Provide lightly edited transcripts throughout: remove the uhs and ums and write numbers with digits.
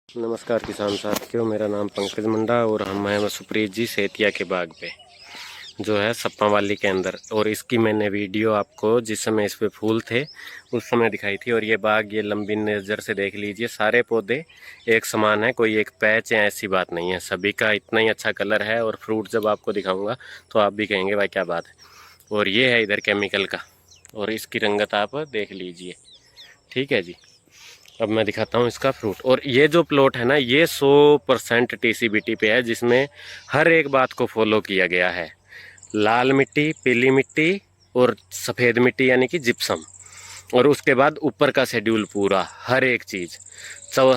नमस्कार किसान साथियों, मेरा नाम पंकज मुंडा और हम हैं सुप्रीत जी सेतिया के बाग पे जो है सप्पा वाली के अंदर। और इसकी मैंने वीडियो आपको जिस समय इस पे फूल थे उस समय दिखाई थी। और ये बाग ये लंबी नज़र से देख लीजिए, सारे पौधे एक समान है, कोई एक पैच है ऐसी बात नहीं है, सभी का इतना ही अच्छा कलर है। और फ्रूट जब आपको दिखाऊंगा तो आप भी कहेंगे भाई क्या बात है। और ये है इधर केमिकल का, और इसकी रंगत आप देख लीजिए। ठीक है जी, अब मैं दिखाता हूँ इसका फ्रूट। और ये जो प्लॉट है ना, ये 100% टीसीबीटी पे है, जिसमें हर एक बात को फॉलो किया गया है। लाल मिट्टी, पीली मिट्टी और सफ़ेद मिट्टी यानी कि जिप्सम। और उसके बाद ऊपर का शेड्यूल पूरा, हर एक चीज़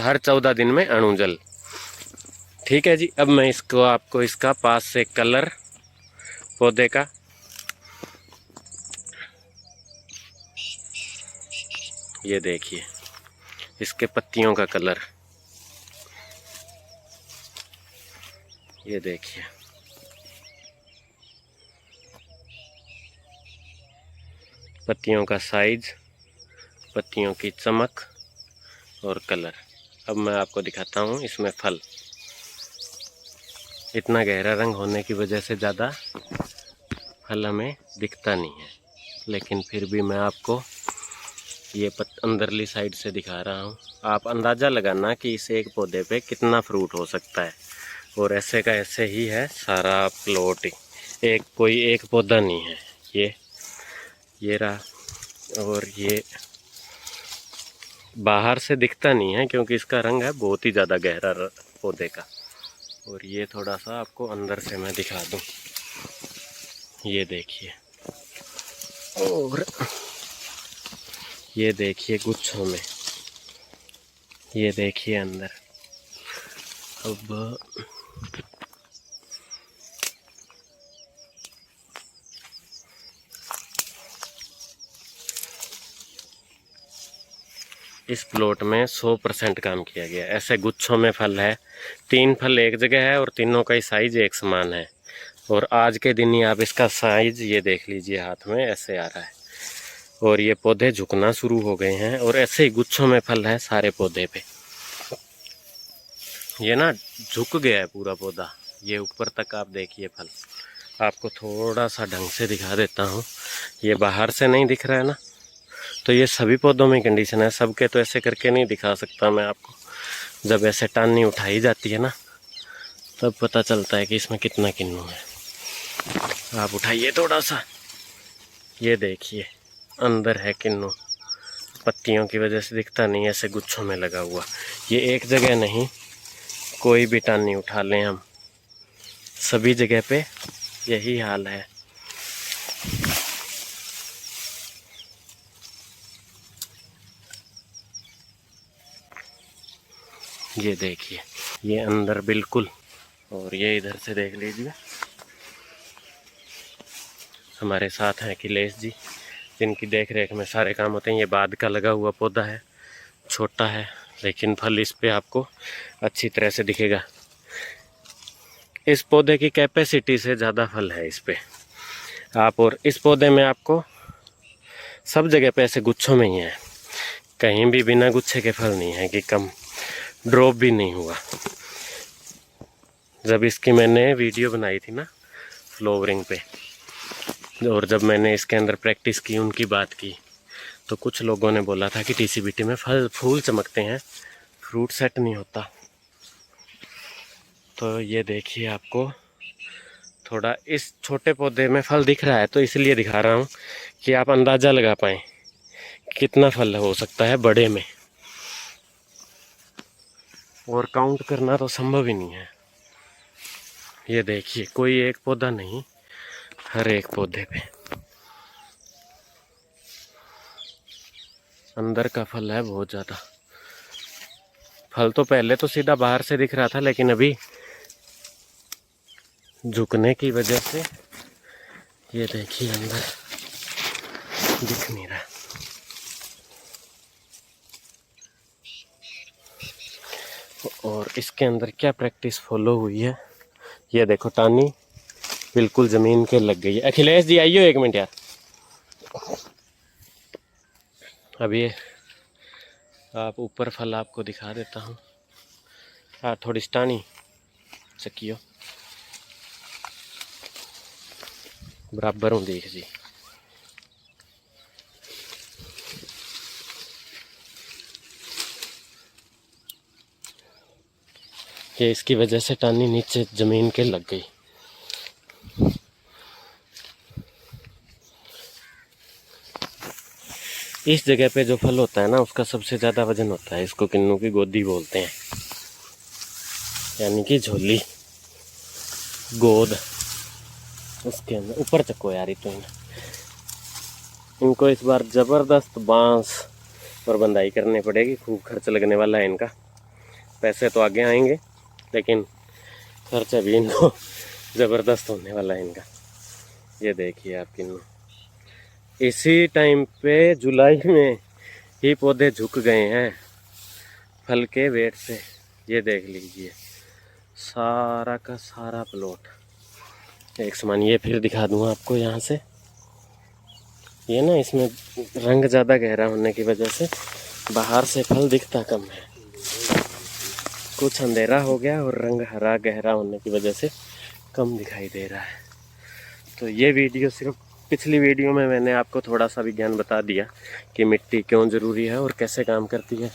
हर 14 दिन में अणुजल। ठीक है जी, अब मैं इसको आपको इसका पास से कलर पौधे का, ये देखिए इसके पत्तियों का कलर, ये देखिए पत्तियों का साइज, पत्तियों की चमक और कलर। अब मैं आपको दिखाता हूँ इसमें फल। इतना गहरा रंग होने की वजह से ज़्यादा फल हमें दिखता नहीं है, लेकिन फिर भी मैं आपको ये अंदरली साइड से दिखा रहा हूँ। आप अंदाज़ा लगाना कि इस एक पौधे पे कितना फ्रूट हो सकता है। और ऐसे का ऐसे ही है सारा प्लॉट ही, एक कोई एक पौधा नहीं है। ये रहा, और ये बाहर से दिखता नहीं है क्योंकि इसका रंग है बहुत ही ज़्यादा गहरा पौधे का। और ये थोड़ा सा आपको अंदर से मैं दिखा दूँ, ये देखिए। और ये देखिए गुच्छों में, ये देखिए अंदर। अब इस प्लॉट में 100% काम किया गया। ऐसे गुच्छों में फल है, 3 फल एक जगह है और तीनों का ही साइज एक समान है। और आज के दिन ही आप इसका साइज ये देख लीजिए, हाथ में ऐसे आ रहा है। और ये पौधे झुकना शुरू हो गए हैं, और ऐसे ही गुच्छों में फल है सारे पौधे पे। ये ना झुक गया है पूरा पौधा, ये ऊपर तक आप देखिए फल। आपको थोड़ा सा ढंग से दिखा देता हूँ, ये बाहर से नहीं दिख रहा है ना, तो ये सभी पौधों में कंडीशन है। सबके तो ऐसे करके नहीं दिखा सकता मैं आपको, जब ऐसे टानी उठाई जाती है ना तब पता चलता है कि इसमें कितना किन्नू है। आप उठाइए थोड़ा सा, ये देखिए अंदर है किन्नू, पत्तियों की वजह से दिखता नहीं, ऐसे गुच्छों में लगा हुआ। ये एक जगह नहीं, कोई भी टानी उठा लें हम, सभी जगह पे यही हाल है। ये देखिए ये अंदर बिल्कुल, और ये इधर से देख लीजिए। हमारे साथ हैं अखिलेश जी, जिनकी देख रेख में सारे काम होते हैं। ये बाद का लगा हुआ पौधा है, छोटा है लेकिन फल इस पे आपको अच्छी तरह से दिखेगा। इस पौधे की कैपेसिटी से ज़्यादा फल है इस पे आप। और इस पौधे में आपको सब जगह पे ऐसे गुच्छों में ही है, कहीं भी बिना गुच्छे के फल नहीं है कि कम ड्रॉप भी नहीं हुआ। जब इसकी मैंने वीडियो बनाई थी ना फ्लावरिंग पे, और जब मैंने इसके अंदर प्रैक्टिस की, उनकी बात की, तो कुछ लोगों ने बोला था कि टीसीबीटी में फूल चमकते हैं, फ्रूट सेट नहीं होता। तो ये देखिए आपको थोड़ा इस छोटे पौधे में फल दिख रहा है, तो इसलिए दिखा रहा हूँ कि आप अंदाज़ा लगा पाएँ कितना फल हो सकता है बड़े में। और काउंट करना तो संभव ही नहीं है। ये देखिए कोई एक पौधा नहीं, हर एक पौधे पे अंदर का फल है बहुत ज़्यादा। फल तो पहले तो सीधा बाहर से दिख रहा था, लेकिन अभी झुकने की वजह से ये देखिए अंदर दिख नहीं रहा। और इसके अंदर क्या प्रैक्टिस फॉलो हुई है, ये देखो टानी बिल्कुल ज़मीन के लग गई है। अखिलेश जी आइयो 1 मिनट यार। अब ये आप ऊपर फल आपको दिखा देता हूँ, हाँ थोड़ी स्टानी चकियो बराबर हूँ देख जी। कि इसकी वजह से टानी नीचे जमीन के लग गई। इस जगह पे जो फल होता है ना उसका सबसे ज़्यादा वजन होता है। इसको किन्नू की गोदी बोलते हैं, यानी कि झोली गोद। उसके अंदर ऊपर चक्को यार तो इनको इस बार ज़बरदस्त बांस और बंदाई करनी पड़ेगी। खूब खर्च लगने वाला है इनका। पैसे तो आगे आएंगे लेकिन खर्चा भी इनको ज़बरदस्त होने वाला है इनका। ये देखिए आप किन्नू इसी टाइम पे जुलाई में ही पौधे झुक गए हैं फल के वेट से। ये देख लीजिए सारा का सारा प्लॉट एक समान। ये फिर दिखा दूंगा आपको यहाँ से। ये ना इसमें रंग ज़्यादा गहरा होने की वजह से बाहर से फल दिखता कम है। कुछ अंधेरा हो गया और रंग हरा गहरा होने की वजह से कम दिखाई दे रहा है। तो ये वीडियो सिर्फ, पिछली वीडियो में मैंने आपको थोड़ा सा विज्ञान बता दिया कि मिट्टी क्यों ज़रूरी है और कैसे काम करती है,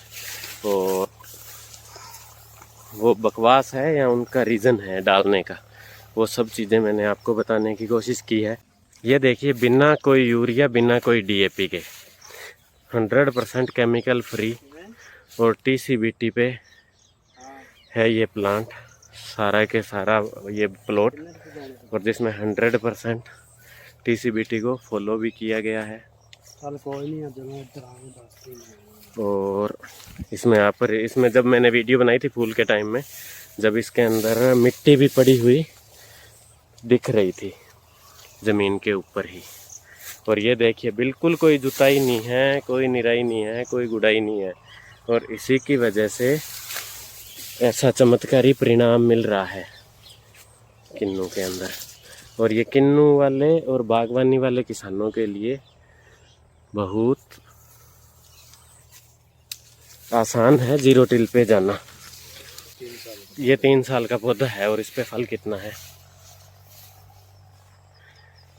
और वो बकवास है या उनका रीज़न है डालने का, वो सब चीज़ें मैंने आपको बताने की कोशिश की है। ये देखिए बिना कोई यूरिया बिना कोई डीएपी के 100% केमिकल फ्री और टीसीबीटी पे है ये प्लांट सारा के सारा ये प्लॉट, और जिसमें 100% टीसीबीटी को फॉलो भी किया गया है। और इसमें यहाँ पर इसमें जब मैंने वीडियो बनाई थी फूल के टाइम में, जब इसके अंदर मिट्टी भी पड़ी हुई दिख रही थी ज़मीन के ऊपर ही। और ये देखिए बिल्कुल कोई जुताई नहीं है, कोई निराई नहीं है, कोई गुड़ाई नहीं है, और इसी की वजह से ऐसा चमत्कारी परिणाम मिल रहा है किन्नू के अंदर। और ये किन्नू वाले और बागवानी वाले किसानों के लिए बहुत आसान है जीरो टिल पे जाना। ये 3 साल का पौधा है और इस पे फल कितना है,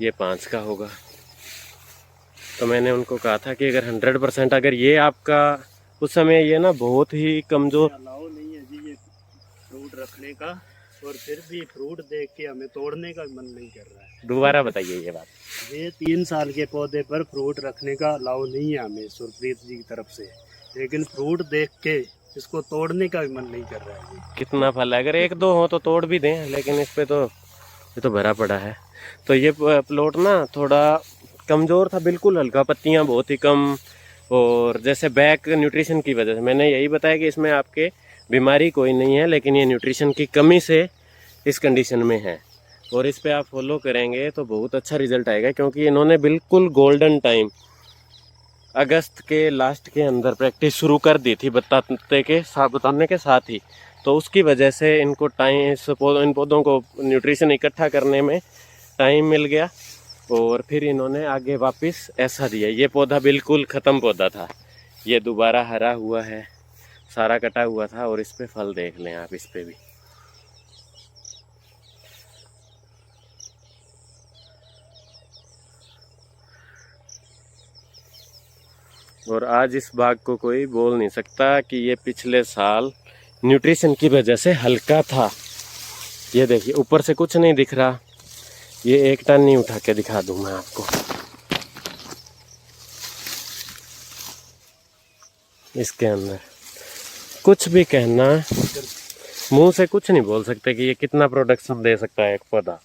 ये 5 का होगा। तो मैंने उनको कहा था कि अगर 100% अगर ये आपका उस समय ये ना बहुत ही कमज़ोर अलाउ नहीं है जी ये फ्रूट रखने का, और फिर भी फ्रूट देख के हमें तोड़ने का मन नहीं कर रहा है। दोबारा बताइए ये बात। ये 3 साल के पौधे पर फ्रूट रखने का अलाउ नहीं है हमें सुरप्रीत जी की तरफ से, लेकिन फ्रूट देख के इसको तोड़ने का भी मन नहीं कर रहा है जी। कितना फल है, अगर 1-2 हो तो तोड़ भी दें, लेकिन इस पे तो ये तो भरा पड़ा है। तो ये प्लॉट ना थोड़ा कमज़ोर था, बिल्कुल हल्का, पत्तियां बहुत ही कम, और जैसे बैक न्यूट्रिशन की वजह से मैंने यही बताया कि इसमें आपके बीमारी कोई नहीं है, लेकिन ये न्यूट्रिशन की कमी से इस कंडीशन में है। और इस पे आप फॉलो करेंगे तो बहुत अच्छा रिजल्ट आएगा, क्योंकि इन्होंने बिल्कुल गोल्डन टाइम अगस्त के लास्ट के अंदर प्रैक्टिस शुरू कर दी थी बताने के साथ ही। तो उसकी वजह से इनको इन पौधों को न्यूट्रिशन इकट्ठा करने में टाइम मिल गया, और फिर इन्होंने आगे वापस ऐसा दिया। ये पौधा बिल्कुल ख़त्म पौधा था, ये दोबारा हरा हुआ है, सारा कटा हुआ था, और इस पे फल देख लें आप, इस पे भी। और आज इस बाग को कोई बोल नहीं सकता कि ये पिछले साल न्यूट्रिशन की वजह से हल्का था। ये देखिए ऊपर से कुछ नहीं दिख रहा, ये एक टन नहीं उठा के दिखा दूं मैं आपको। इसके अंदर कुछ भी कहना, मुंह से कुछ नहीं बोल सकते कि ये कितना प्रोडक्शन दे सकता है एक पौधा।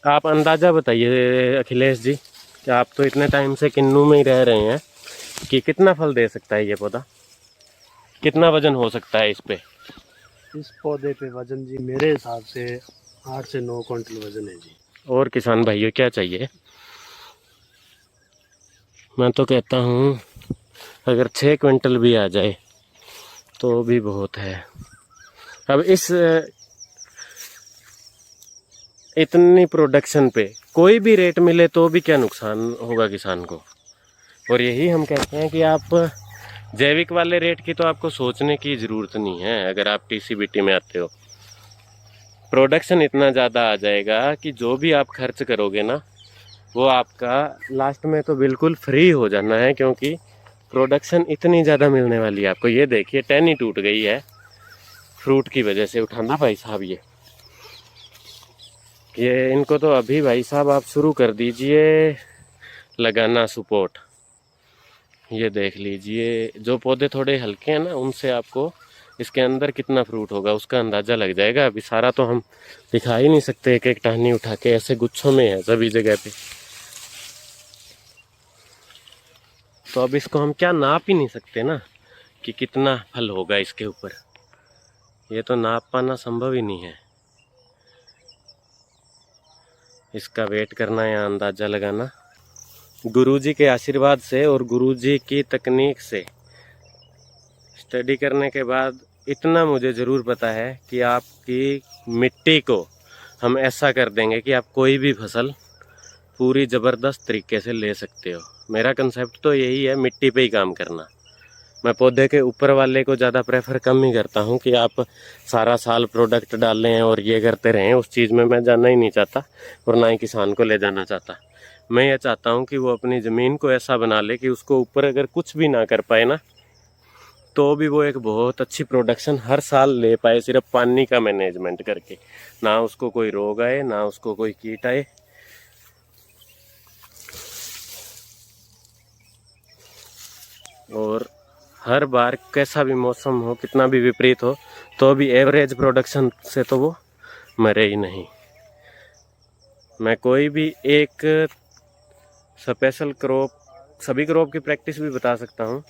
आप अंदाज़ा बताइए अखिलेश जी, कि आप तो इतने टाइम से किन्नू में ही रह रहे हैं, कि कितना फल दे सकता है ये पौधा, कितना वजन हो सकता है इस पे? इस पौधे पे वजन जी मेरे हिसाब से 8 से 9 क्विंटल वजन है जी। और किसान भाइयों क्या चाहिए? मैं तो कहता हूँ अगर 6 क्विंटल भी आ जाए तो भी बहुत है। अब इस इतनी प्रोडक्शन पे कोई भी रेट मिले तो भी क्या नुकसान होगा किसान को। और यही हम कहते हैं कि आप जैविक वाले रेट की तो आपको सोचने की ज़रूरत नहीं है। अगर आप टीसीबीटी में आते हो, प्रोडक्शन इतना ज़्यादा आ जाएगा कि जो भी आप खर्च करोगे ना, वो आपका लास्ट में तो बिल्कुल फ्री हो जाना है, क्योंकि प्रोडक्शन इतनी ज़्यादा मिलने वाली है आपको। ये देखिए टहनी टूट गई है फ्रूट की वजह से। उठाना भाई साहब, ये इनको तो अभी भाई साहब आप शुरू कर दीजिए लगाना सपोर्ट। ये देख लीजिए, जो पौधे थोड़े हल्के हैं ना, उनसे आपको इसके अंदर कितना फ्रूट होगा उसका अंदाज़ा लग जाएगा। अभी सारा तो हम दिखा ही नहीं सकते, एक एक टहनी उठा के, ऐसे गुच्छों में है सभी जगह पे। तो अब इसको हम क्या नाप ही नहीं सकते ना कि कितना फल होगा इसके ऊपर, ये तो नाप पाना संभव ही नहीं है। इसका वेट करना या अंदाज़ा लगाना गुरुजी के आशीर्वाद से और गुरुजी की तकनीक से स्टडी करने के बाद इतना मुझे ज़रूर पता है कि आपकी मिट्टी को हम ऐसा कर देंगे कि आप कोई भी फसल पूरी ज़बरदस्त तरीके से ले सकते हो। मेरा कंसेप्ट तो यही है, मिट्टी पे ही काम करना। मैं पौधे के ऊपर वाले को ज़्यादा प्रेफर कम ही करता हूँ कि आप सारा साल प्रोडक्ट डालें और ये करते रहें। उस चीज़ में मैं जाना ही नहीं चाहता और ना ही किसान को ले जाना चाहता। मैं ये चाहता हूँ कि वो अपनी ज़मीन को ऐसा बना ले कि उसको ऊपर अगर कुछ भी ना कर पाए ना, तो भी वो एक बहुत अच्छी प्रोडक्शन हर साल ले पाए, सिर्फ पानी का मैनेजमेंट करके। ना उसको कोई रोग आए, ना उसको कोई कीट आए। और हर बार कैसा भी मौसम हो, कितना भी विपरीत हो, तो भी एवरेज प्रोडक्शन से तो वो मरे ही नहीं। मैं कोई भी एक स्पेशल क्रॉप, सभी क्रॉप की प्रैक्टिस भी बता सकता हूँ,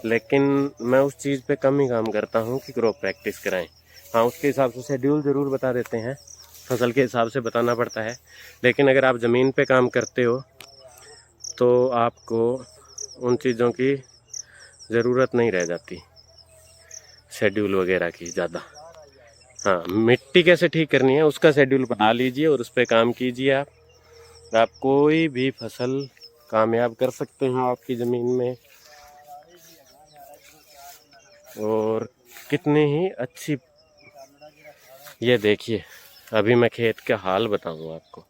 लेकिन मैं उस चीज़ पे कम ही काम करता हूँ कि क्रॉप प्रैक्टिस कराएं। हाँ, उसके हिसाब से शेड्यूल ज़रूर बता देते हैं, फसल के हिसाब से बताना पड़ता है। लेकिन अगर आप ज़मीन पे काम करते हो तो आपको उन चीज़ों की ज़रूरत नहीं रह जाती, शेड्यूल वगैरह की ज़्यादा। हाँ, मिट्टी कैसे ठीक करनी है उसका शेड्यूल बना लीजिए और उस पर काम कीजिए। आप कोई भी फसल कामयाब कर सकते हैं आपकी ज़मीन में, और कितनी ही अच्छी। ये देखिए, अभी मैं खेत का हाल बताऊँ आपको।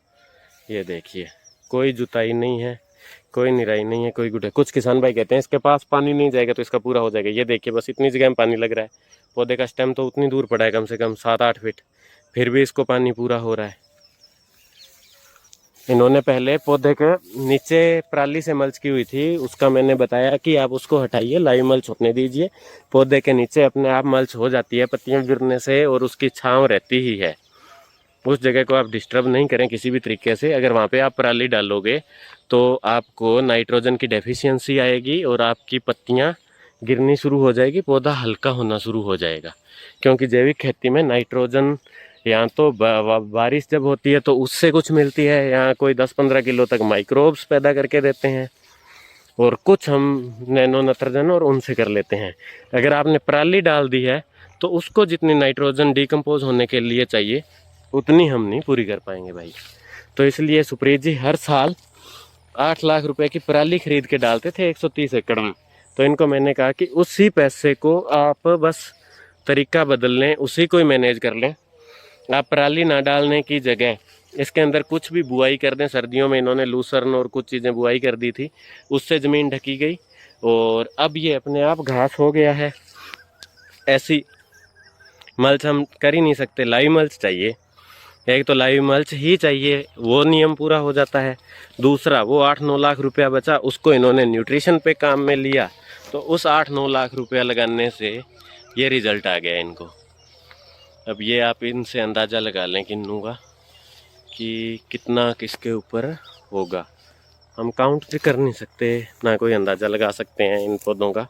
ये देखिए, कोई जुताई नहीं है, कोई निराई नहीं है, कोई गुड़ाई। कुछ किसान भाई कहते हैं इसके पास पानी नहीं जाएगा तो इसका पूरा हो जाएगा। ये देखिए, बस इतनी जगह में पानी लग रहा है। पौधे का स्टेम तो उतनी दूर पड़ा है, कम से कम 7-8 फीट, फिर भी इसको पानी पूरा हो रहा है। इन्होंने पहले पौधे के नीचे पराली से मल्च की हुई थी, उसका मैंने बताया कि आप उसको हटाइए, लाइव मल्च होने दीजिए। पौधे के नीचे अपने आप मल्च हो जाती है पत्तियां गिरने से, और उसकी छांव रहती ही है। उस जगह को आप डिस्टर्ब नहीं करें किसी भी तरीके से। अगर वहाँ पे आप पराली डालोगे तो आपको नाइट्रोजन की डेफिशिएंसी आएगी और आपकी पत्तियाँ गिरनी शुरू हो जाएगी, पौधा हल्का होना शुरू हो जाएगा। क्योंकि जैविक खेती में नाइट्रोजन यहाँ तो बारिश जब होती है तो उससे कुछ मिलती है, यहाँ कोई 10-15 किलो तक माइक्रोब्स पैदा करके देते हैं, और कुछ हम नैनो नत्रजन और उनसे कर लेते हैं। अगर आपने पराली डाल दी है तो उसको जितनी नाइट्रोजन डिकम्पोज होने के लिए चाहिए उतनी हम नहीं पूरी कर पाएंगे भाई। तो इसलिए सुप्रीत जी हर साल 8 लाख रुपए की पराली खरीद के डालते थे 130 एकड़ में। तो इनको मैंने कहा कि उसी पैसे को आप बस तरीका बदल लें, उसी को ही मैनेज कर लें। आप पराली ना डालने की जगह इसके अंदर कुछ भी बुआई कर दें। सर्दियों में इन्होंने लूसर्न और कुछ चीज़ें बुआई कर दी थी, उससे ज़मीन ढकी गई और अब ये अपने आप घास हो गया है। ऐसी मल्च हम कर ही नहीं सकते, लाइव मल्च चाहिए। एक तो लाइव मल्च ही चाहिए, वो नियम पूरा हो जाता है। दूसरा, वो 8-9 लाख रुपया बचा, उसको इन्होंने न्यूट्रिशन पे काम में लिया, तो उस 8-9 लाख रुपया लगाने से ये रिज़ल्ट आ गया इनको। अब ये आप इनसे अंदाज़ा लगा लें किन्नू का कि कितना किसके ऊपर होगा। हम काउंट भी कर नहीं सकते, ना कोई अंदाज़ा लगा सकते हैं इन पौधों का।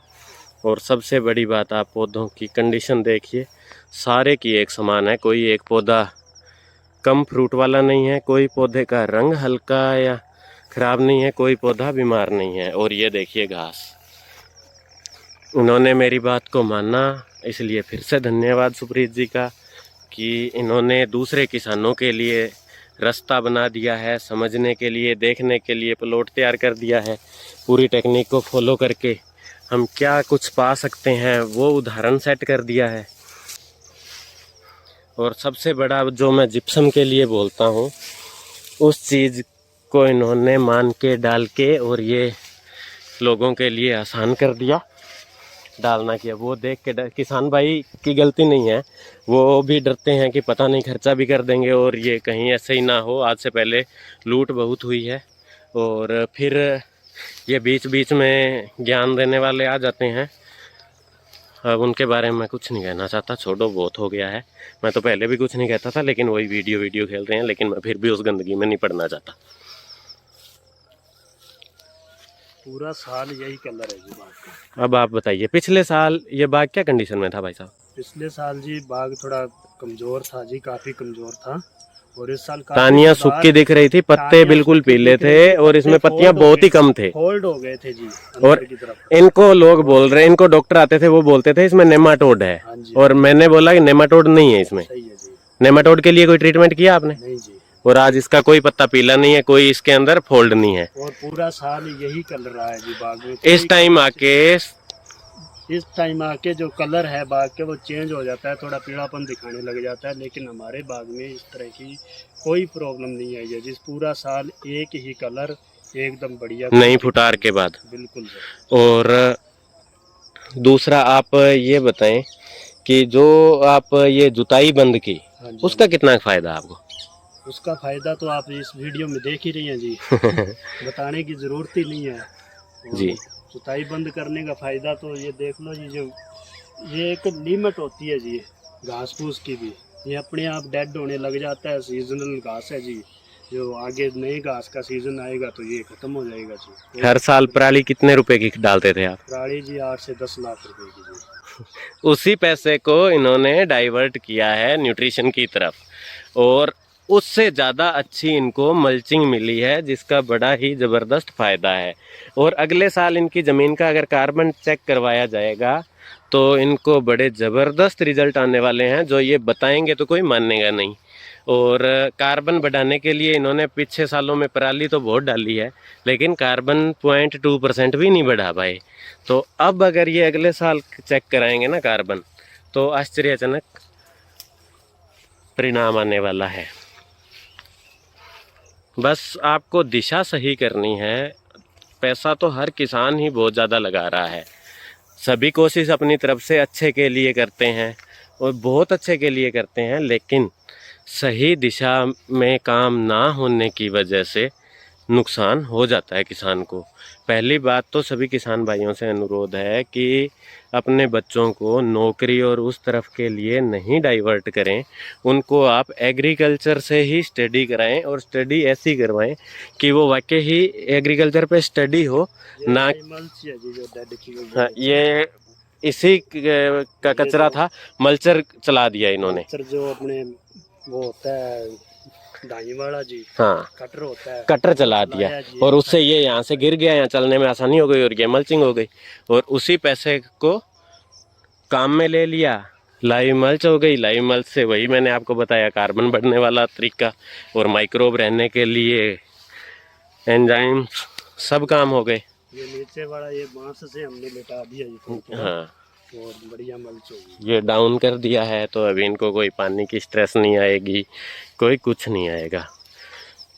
और सबसे बड़ी बात, आप पौधों की कंडीशन देखिए, सारे की एक समान है। कोई एक पौधा कम फ्रूट वाला नहीं है, कोई पौधे का रंग हल्का या ख़राब नहीं है, कोई पौधा बीमार नहीं है। और ये देखिए घास, उन्होंने मेरी बात को माना, इसलिए फिर से धन्यवाद सुप्रीत जी का कि इन्होंने दूसरे किसानों के लिए रास्ता बना दिया है, समझने के लिए, देखने के लिए प्लॉट तैयार कर दिया है। पूरी टेक्निक को फॉलो करके हम क्या कुछ पा सकते हैं वो उदाहरण सेट कर दिया है। और सबसे बड़ा जो मैं जिप्सम के लिए बोलता हूँ, उस चीज़ को इन्होंने मान के डाल के और ये लोगों के लिए आसान कर दिया डालना। किया वो देख के किसान भाई की गलती नहीं है, वो भी डरते हैं कि पता नहीं खर्चा भी कर देंगे और ये कहीं ऐसे ही ना हो। आज से पहले लूट बहुत हुई है और फिर ये बीच बीच में ज्ञान देने वाले आ जाते हैं। अब उनके बारे में मैं कुछ नहीं कहना चाहता, छोड़ो, बहुत हो गया है। मैं तो पहले भी कुछ नहीं कहता था, लेकिन वही वीडियो खेल रहे हैं, लेकिन मैं फिर भी उस गंदगी में नहीं पड़ना चाहता। पूरा साल यही कलर है जी बाग का। अब आप बताइए, पिछले साल ये बाग क्या कंडीशन में था भाई साहब? पिछले साल जी बाग थोड़ा कमजोर था जी, काफी कमजोर था। और इस साल टाहनियाँ सूखी दिख रही थी, पत्ते बिल्कुल पीले थे और इसमें पत्तियां बहुत ही कम थे, फोल्ड हो गए थे जी और अंदर की तरफ। इनको लोग बोल रहे हैं, इनको डॉक्टर आते थे वो बोलते थे इसमें नेमाटोड है, और मैंने बोला कि नेमाटोड नहीं है इसमें। सही है जी। नेमाटोड के लिए कोई ट्रीटमेंट किया आपने? नहीं जी। और आज इसका कोई पत्ता पीला नहीं है, कोई इसके अंदर फोल्ड नहीं है। और पूरा साल यही कलर रहा है जी बाग में। इस टाइम आके जो कलर है बाग के वो चेंज हो जाता है, थोड़ा पीलापन दिखाने लग जाता है। लेकिन हमारे बाग में इस तरह की कोई प्रॉब्लम नहीं आई है। जिस पूरा साल एक ही कलर एकदम बढ़िया नई फुटार के बाद। बिल्कुल। और दूसरा आप ये बताएं कि जो आप ये जुताई बंद की, उसका कितना फायदा आपको? उसका फायदा तो आप इस वीडियो में देख ही रही हैं जी। बताने की जरूरत ही नहीं है जी। जुताई बंद करने का फायदा तो ये देख लो जी, जो ये एक लिमिट होती है जी घास फूस की भी, ये अपने आप डेड होने लग जाता है। सीजनल घास है जी, जो आगे नए घास का सीजन आएगा तो ये खत्म हो जाएगा जी। हर साल पराली कितने रुपए की डालते थे आप? पराली जी 8 से 10 लाख रुपए की जी। उसी पैसे को इन्होंने डाइवर्ट किया है न्यूट्रिशन की तरफ, और उससे ज़्यादा अच्छी इनको मल्चिंग मिली है, जिसका बड़ा ही ज़बरदस्त फ़ायदा है। और अगले साल इनकी ज़मीन का अगर कार्बन चेक करवाया जाएगा तो इनको बड़े ज़बरदस्त रिजल्ट आने वाले हैं, जो ये बताएंगे तो कोई मानेगा नहीं। और कार्बन बढ़ाने के लिए इन्होंने पिछले सालों में पराली तो बहुत डाली है, लेकिन कार्बन 0.2% भी नहीं बढ़ा पाए। तो अब अगर ये अगले साल चेक कराएंगे ना कार्बन, तो आश्चर्यजनक परिणाम आने वाला है। बस आपको दिशा सही करनी है। पैसा तो हर किसान ही बहुत ज़्यादा लगा रहा है, सभी कोशिश अपनी तरफ से अच्छे के लिए करते हैं और बहुत अच्छे के लिए करते हैं, लेकिन सही दिशा में काम ना होने की वजह से नुकसान हो जाता है किसान को। पहली बात तो सभी किसान भाइयों से अनुरोध है कि अपने बच्चों को नौकरी और उस तरफ के लिए नहीं डाइवर्ट करें, उनको आप एग्रीकल्चर से ही स्टडी कराएं, और स्टडी ऐसी करवाएं कि वो वाकई ही एग्रीकल्चर पे स्टडी हो ना। हाँ, ये इसी का कचरा था, मल्चर चला दिया इन्होंने। जो अपने वो होता है दाई वाला जी, हाँ, कटर होता है, कटर चला दिया, और उससे ये यहाँ से गिर गया, यहाँ चलने में आसानी हो गई और ये मल्चिंग हो गई। और उसी पैसे को काम में ले लिया, लाइव मल्च हो गई। लाइव मल्च से वही मैंने आपको बताया कार्बन बढ़ने वाला तरीका, और माइक्रोब रहने के लिए एंजाइम, सब काम हो गए। ये नीचे वाला ये बांस से हमने लेटा दिया ये। हाँ, और बढ़िया मल्च होगी। ये डाउन कर दिया है, तो अभी इनको कोई पानी की स्ट्रेस नहीं आएगी, कोई कुछ नहीं आएगा।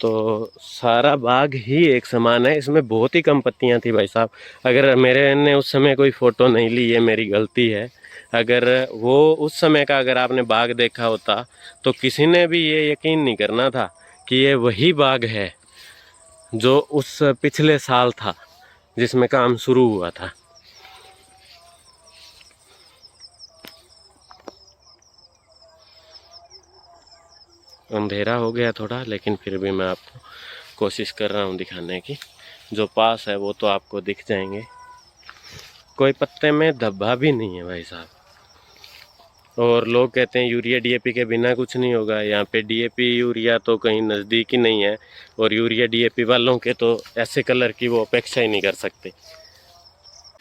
तो सारा बाग ही एक समान है। इसमें बहुत ही कम पत्तियां थी भाई साहब। अगर मेरे ने उस समय कोई फ़ोटो नहीं ली, ये मेरी गलती है। अगर वो उस समय का अगर आपने बाग देखा होता तो किसी ने भी ये यकीन नहीं करना था कि ये वही बाग है जो उस पिछले साल था जिसमें काम शुरू हुआ था। अंधेरा हो गया थोड़ा, लेकिन फिर भी मैं आपको कोशिश कर रहा हूँ दिखाने की। जो पास है वो तो आपको दिख जाएंगे। कोई पत्ते में धब्बा भी नहीं है भाई साहब। और लोग कहते हैं यूरिया डीएपी के बिना कुछ नहीं होगा। यहाँ पे डीएपी यूरिया तो कहीं नज़दीक ही नहीं है, और यूरिया डीएपी वालों के तो ऐसे कलर की वो अपेक्षा ही नहीं कर सकते।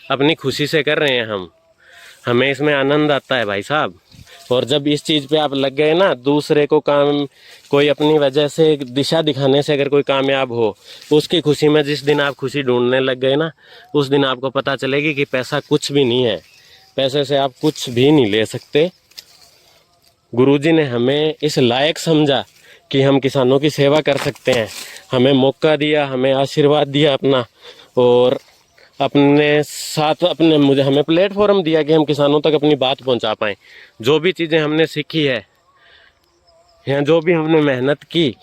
अपनी खुशी से कर रहे हैं हम, हमें इसमें आनंद आता है भाई साहब। और जब इस चीज़ पे आप लग गए ना, दूसरे को काम, कोई अपनी वजह से दिशा दिखाने से अगर कोई कामयाब हो, उसकी खुशी में जिस दिन आप खुशी ढूंढने लग गए ना, उस दिन आपको पता चलेगी कि पैसा कुछ भी नहीं है, पैसे से आप कुछ भी नहीं ले सकते। गुरुजी ने हमें इस लायक समझा कि हम किसानों की सेवा कर सकते हैं, हमें मौका दिया, हमें आशीर्वाद दिया अपना, और अपने साथ हमें प्लेटफॉर्म दिया कि हम किसानों तक अपनी बात पहुंचा पाएं। जो भी चीज़ें हमने सीखी है या जो भी हमने मेहनत की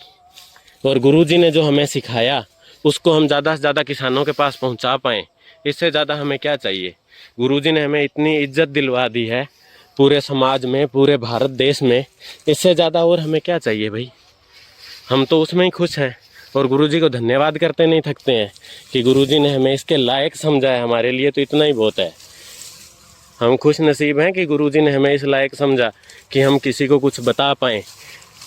और गुरुजी ने जो हमें सिखाया, उसको हम ज़्यादा से ज़्यादा किसानों के पास पहुंचा पाएं। इससे ज़्यादा हमें क्या चाहिए। गुरुजी ने हमें इतनी इज्जत दिलवा दी है पूरे समाज में, पूरे भारत देश में, इससे ज़्यादा और हमें क्या चाहिए भाई। हम तो उसमें ही खुश हैं और गुरुजी को धन्यवाद करते नहीं थकते हैं कि गुरुजी ने हमें इसके लायक समझा है। हमारे लिए तो इतना ही बहुत है। हम खुश नसीब हैं कि गुरुजी ने हमें इस लायक समझा कि हम किसी को कुछ बता पाएँ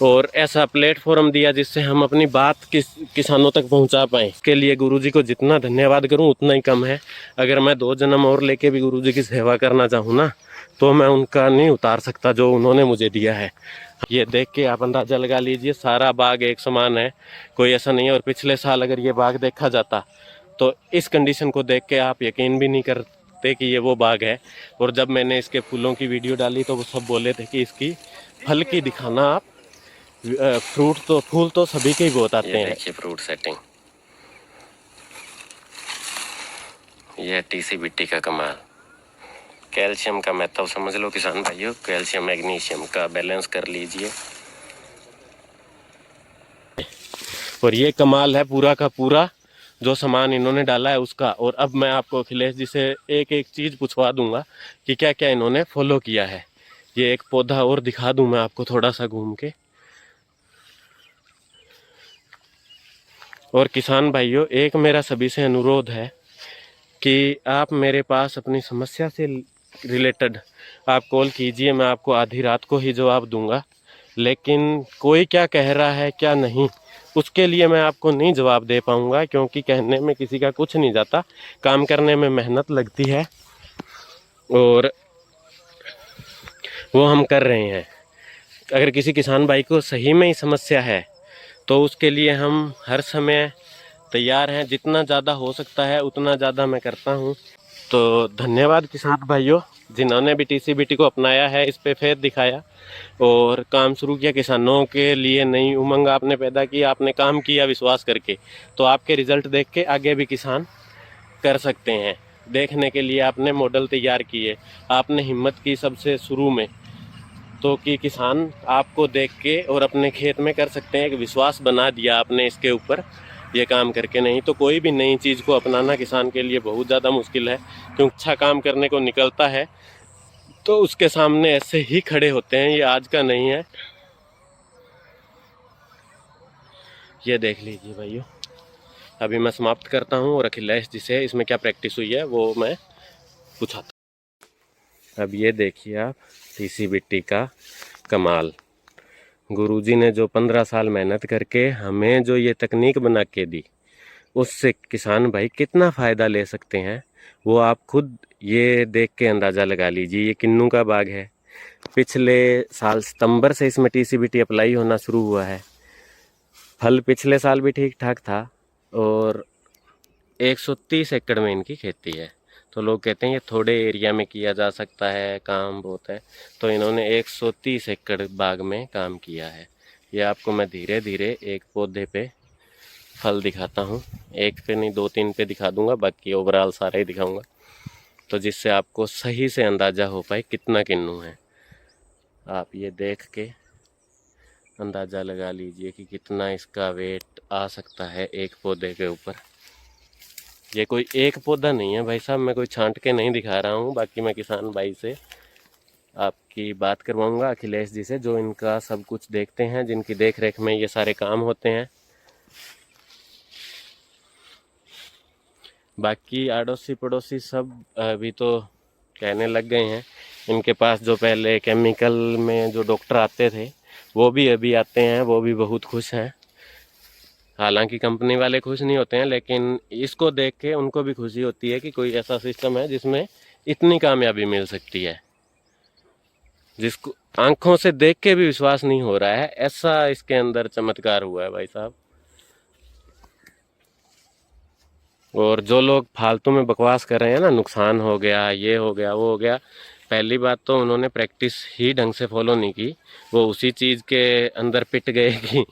और ऐसा प्लेटफॉर्म दिया जिससे हम अपनी बात किसानों तक पहुंचा पाएँ। इसके लिए गुरुजी को जितना धन्यवाद करूं उतना ही कम है। अगर मैं 2 जन्म और लेके भी गुरुजी की सेवा करना चाहूँ ना, तो मैं उनका नहीं उतार सकता जो उन्होंने मुझे दिया है। ये देख के आप अंदाज़ा लगा लीजिए, सारा बाग एक समान है, कोई ऐसा नहीं है। और पिछले साल अगर ये बाग देखा जाता तो इस कंडीशन को देख के आप यकीन भी नहीं करते कि ये वो बाग है। और जब मैंने इसके फूलों की वीडियो डाली तो वो सब बोले थे कि इसकी फल की दिखाना आप, फूल तो सभी के ही बहुत आते हैं। देखिए फ्रूट सेटिंग, यह TCBT का कमाल। कैल्शियम का महत्व समझ लो किसान भाइयों, कैल्शियम मैग्नीशियम का बैलेंस कर लीजिए। और ये कमाल है पूरा का पूरा जो सामान इन्होंने डाला है उसका। और अब मैं आपको अखिलेश जी से एक एक चीज़ पूछवा दूंगा कि क्या क्या इन्होंने फॉलो किया है। ये एक पौधा और दिखा दूं मैं आपको थोड़ा सा घूम के। और किसान भाइयों, एक मेरा सभी से अनुरोध है कि आप मेरे पास अपनी समस्या से रिलेटेड आप कॉल कीजिए, मैं आपको आधी रात को ही जवाब दूंगा। लेकिन कोई क्या कह रहा है क्या नहीं, उसके लिए मैं आपको नहीं जवाब दे पाऊंगा, क्योंकि कहने में किसी का कुछ नहीं जाता, काम करने में मेहनत लगती है और वो हम कर रहे हैं। अगर किसी किसान भाई को सही में ही समस्या है तो उसके लिए हम हर समय तैयार हैं। जितना ज़्यादा हो सकता है उतना ज़्यादा मैं करता हूँ। तो धन्यवाद किसान भाइयों जिन्होंने भी TCBT को अपनाया है, इस पे फेथ दिखाया और काम शुरू किया। किसानों के लिए नई उमंग आपने पैदा की, आपने काम किया विश्वास करके, तो आपके रिजल्ट देख के आगे भी किसान कर सकते हैं। देखने के लिए आपने मॉडल तैयार किए, आपने हिम्मत की सबसे शुरू में, तो कि किसान आपको देख के और अपने खेत में कर सकते हैं। एक विश्वास बना दिया आपने इसके ऊपर ये काम करके। नहीं तो कोई भी नई चीज़ को अपनाना किसान के लिए बहुत ज़्यादा मुश्किल है, क्योंकि अच्छा काम करने को निकलता है तो उसके सामने ऐसे ही खड़े होते हैं। ये आज का नहीं है, ये देख लीजिए भाइयों। अभी मैं समाप्त करता हूँ और अखिलेश जी से इसमें क्या प्रैक्टिस हुई है वो मैं पूछाता हूँ। अब ये देखिए आप TCBT का कमाल। गुरुजी ने जो 15 साल मेहनत करके हमें जो ये तकनीक बना के दी, उससे किसान भाई कितना फ़ायदा ले सकते हैं वो आप खुद ये देख के अंदाज़ा लगा लीजिए। ये किन्नू का बाग है। पिछले साल सितंबर से इसमें TCBT अप्लाई होना शुरू हुआ है। फल पिछले साल भी ठीक ठाक था और 130 एकड़ में इनकी खेती है। तो लोग कहते हैं ये थोड़े एरिया में किया जा सकता है, काम बहुत है, तो इन्होंने 130 एकड़ बाग में काम किया है। ये आपको मैं धीरे धीरे एक पौधे पे फल दिखाता हूँ, एक पे नहीं 2-3 पे दिखा दूंगा, बाकी ओवरऑल सारा ही दिखाऊंगा, तो जिससे आपको सही से अंदाज़ा हो पाए कितना किन्नू है। आप ये देख के अंदाज़ा लगा लीजिए कि कितना इसका वेट आ सकता है एक पौधे के ऊपर। ये कोई एक पौधा नहीं है भाई साहब, मैं कोई छांट के नहीं दिखा रहा हूँ। बाकी मैं किसान भाई से आपकी बात करवाऊँगा, अखिलेश जी से, जो इनका सब कुछ देखते हैं, जिनकी देख रेख में ये सारे काम होते हैं। बाकी आड़ोसी पड़ोसी सब अभी तो कहने लग गए हैं, इनके पास जो पहले केमिकल में जो डॉक्टर आते थे वो भी अभी आते हैं, वो भी बहुत खुश हैं। हालांकि कंपनी वाले खुश नहीं होते हैं, लेकिन इसको देख के उनको भी खुशी होती है कि कोई ऐसा सिस्टम है जिसमें इतनी कामयाबी मिल सकती है। जिसको आंखों से देख के भी विश्वास नहीं हो रहा है, ऐसा इसके अंदर चमत्कार हुआ है भाई साहब। और जो लोग फालतू में बकवास कर रहे हैं ना, नुकसान हो गया, ये हो गया, वो हो गया, पहली बात तो उन्होंने प्रैक्टिस ही ढंग से फॉलो नहीं की। वो उसी चीज़ के अंदर पिट गए कि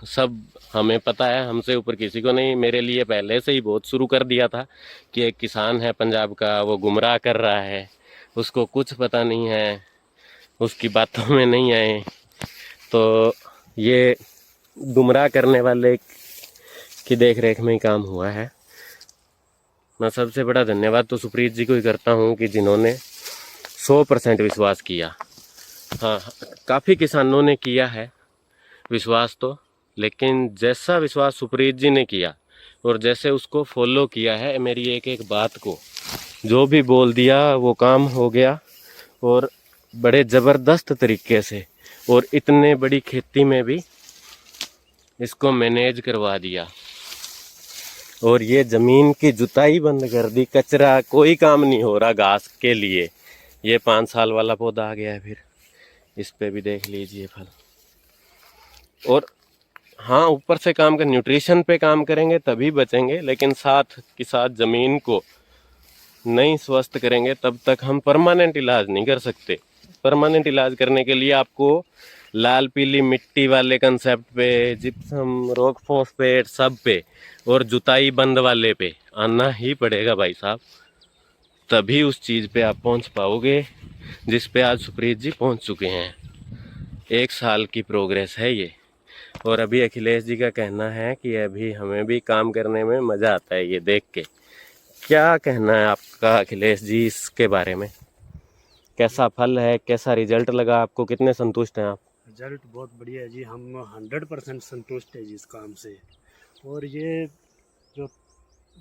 सब हमें पता है, हमसे ऊपर किसी को नहीं। मेरे लिए पहले से ही बहुत शुरू कर दिया था कि एक किसान है पंजाब का, वो गुमराह कर रहा है, उसको कुछ पता नहीं है, उसकी बातों में नहीं आए। तो ये गुमराह करने वाले की देख रेख में ही काम हुआ है। मैं सबसे बड़ा धन्यवाद तो सुप्रीत जी को ही करता हूँ कि जिन्होंने 100% विश्वास किया। हाँ, काफ़ी किसानों ने किया है विश्वास तो, लेकिन जैसा विश्वास सुप्रीत जी ने किया और जैसे उसको फॉलो किया है, मेरी एक एक बात को जो भी बोल दिया वो काम हो गया, और बड़े ज़बरदस्त तरीके से, और इतने बड़ी खेती में भी इसको मैनेज करवा दिया। और ये ज़मीन की जुताई बंद कर दी, कचरा कोई काम नहीं हो रहा घास के लिए। ये 5 साल वाला पौधा आ गया है, फिर इस पे भी देख लीजिए फल। और हाँ, ऊपर से काम कर, न्यूट्रिशन पे काम करेंगे तभी बचेंगे, लेकिन साथ के साथ ज़मीन को नहीं स्वस्थ करेंगे तब तक हम परमानेंट इलाज नहीं कर सकते। परमानेंट इलाज करने के लिए आपको लाल पीली मिट्टी वाले कंसेप्ट पे, जिप्सम, रॉक फॉस्फेट सब पे, और जुताई बंद वाले पे आना ही पड़ेगा भाई साहब। तभी उस चीज़ पे आप पहुंच पाओगे जिस पे आज सुप्रीत जी पहुंच चुके हैं। 1 साल की प्रोग्रेस है ये। और अभी अखिलेश जी का कहना है कि अभी हमें भी काम करने में मज़ा आता है ये देख के। क्या कहना है आपका अखिलेश जी इसके बारे में? कैसा फल है, कैसा रिजल्ट लगा आपको, कितने संतुष्ट हैं आप? रिजल्ट बहुत बढ़िया है जी, हम 100% संतुष्ट है जी इस काम से। और ये जो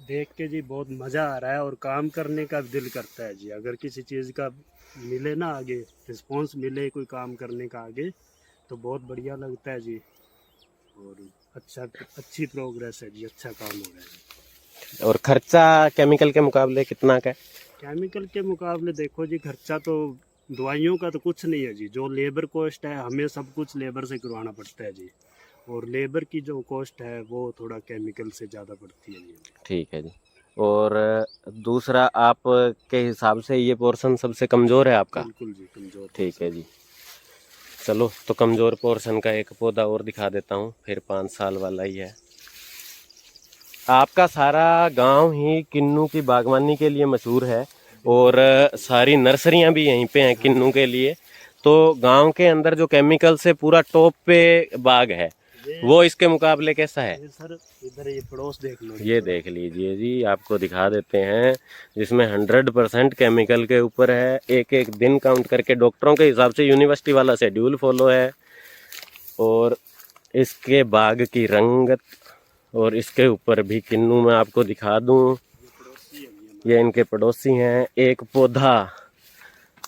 देख के जी बहुत मज़ा आ रहा है, और काम करने का दिल करता है जी। अगर किसी चीज़ का मिले ना आगे, रिस्पॉन्स मिले कोई काम करने का आगे, तो बहुत बढ़िया लगता है जी। और अच्छी प्रोग्रेस है जी, अच्छा काम हो रहा है जी। और खर्चा केमिकल के मुकाबले कितना का है? केमिकल के मुकाबले देखो जी, खर्चा तो दवाइयों का तो कुछ नहीं है जी। जो लेबर कॉस्ट है, हमें सब कुछ लेबर से करवाना पड़ता है जी, और लेबर की जो कॉस्ट है वो थोड़ा केमिकल से ज़्यादा पड़ती है जी। ठीक है जी। और दूसरा, आप के हिसाब से ये पोर्शन सबसे कमज़ोर है आपका? बिल्कुल जी, कमज़ोर। ठीक है जी। चलो, तो कमज़ोर पोर्शन का एक पौधा और दिखा देता हूँ, फिर 5 साल वाला ही है। आपका सारा गांव ही किन्नू की बागवानी के लिए मशहूर है, और सारी नर्सरियां भी यहीं पे हैं किन्नू के लिए। तो गांव के अंदर जो केमिकल से पूरा टॉप पे बाग है, वो इसके मुकाबले कैसा है? सर इधर ये पड़ोस देख लो, ये देख लीजिए जी, आपको दिखा देते हैं, जिसमें 100% केमिकल के ऊपर है। एक एक दिन काउंट करके डॉक्टरों के हिसाब से यूनिवर्सिटी वाला शेड्यूल फॉलो है। और इसके बाग की रंगत, और इसके ऊपर भी किन्नू में आपको दिखा दूं, ये इनके पड़ोसी हैं। एक पौधा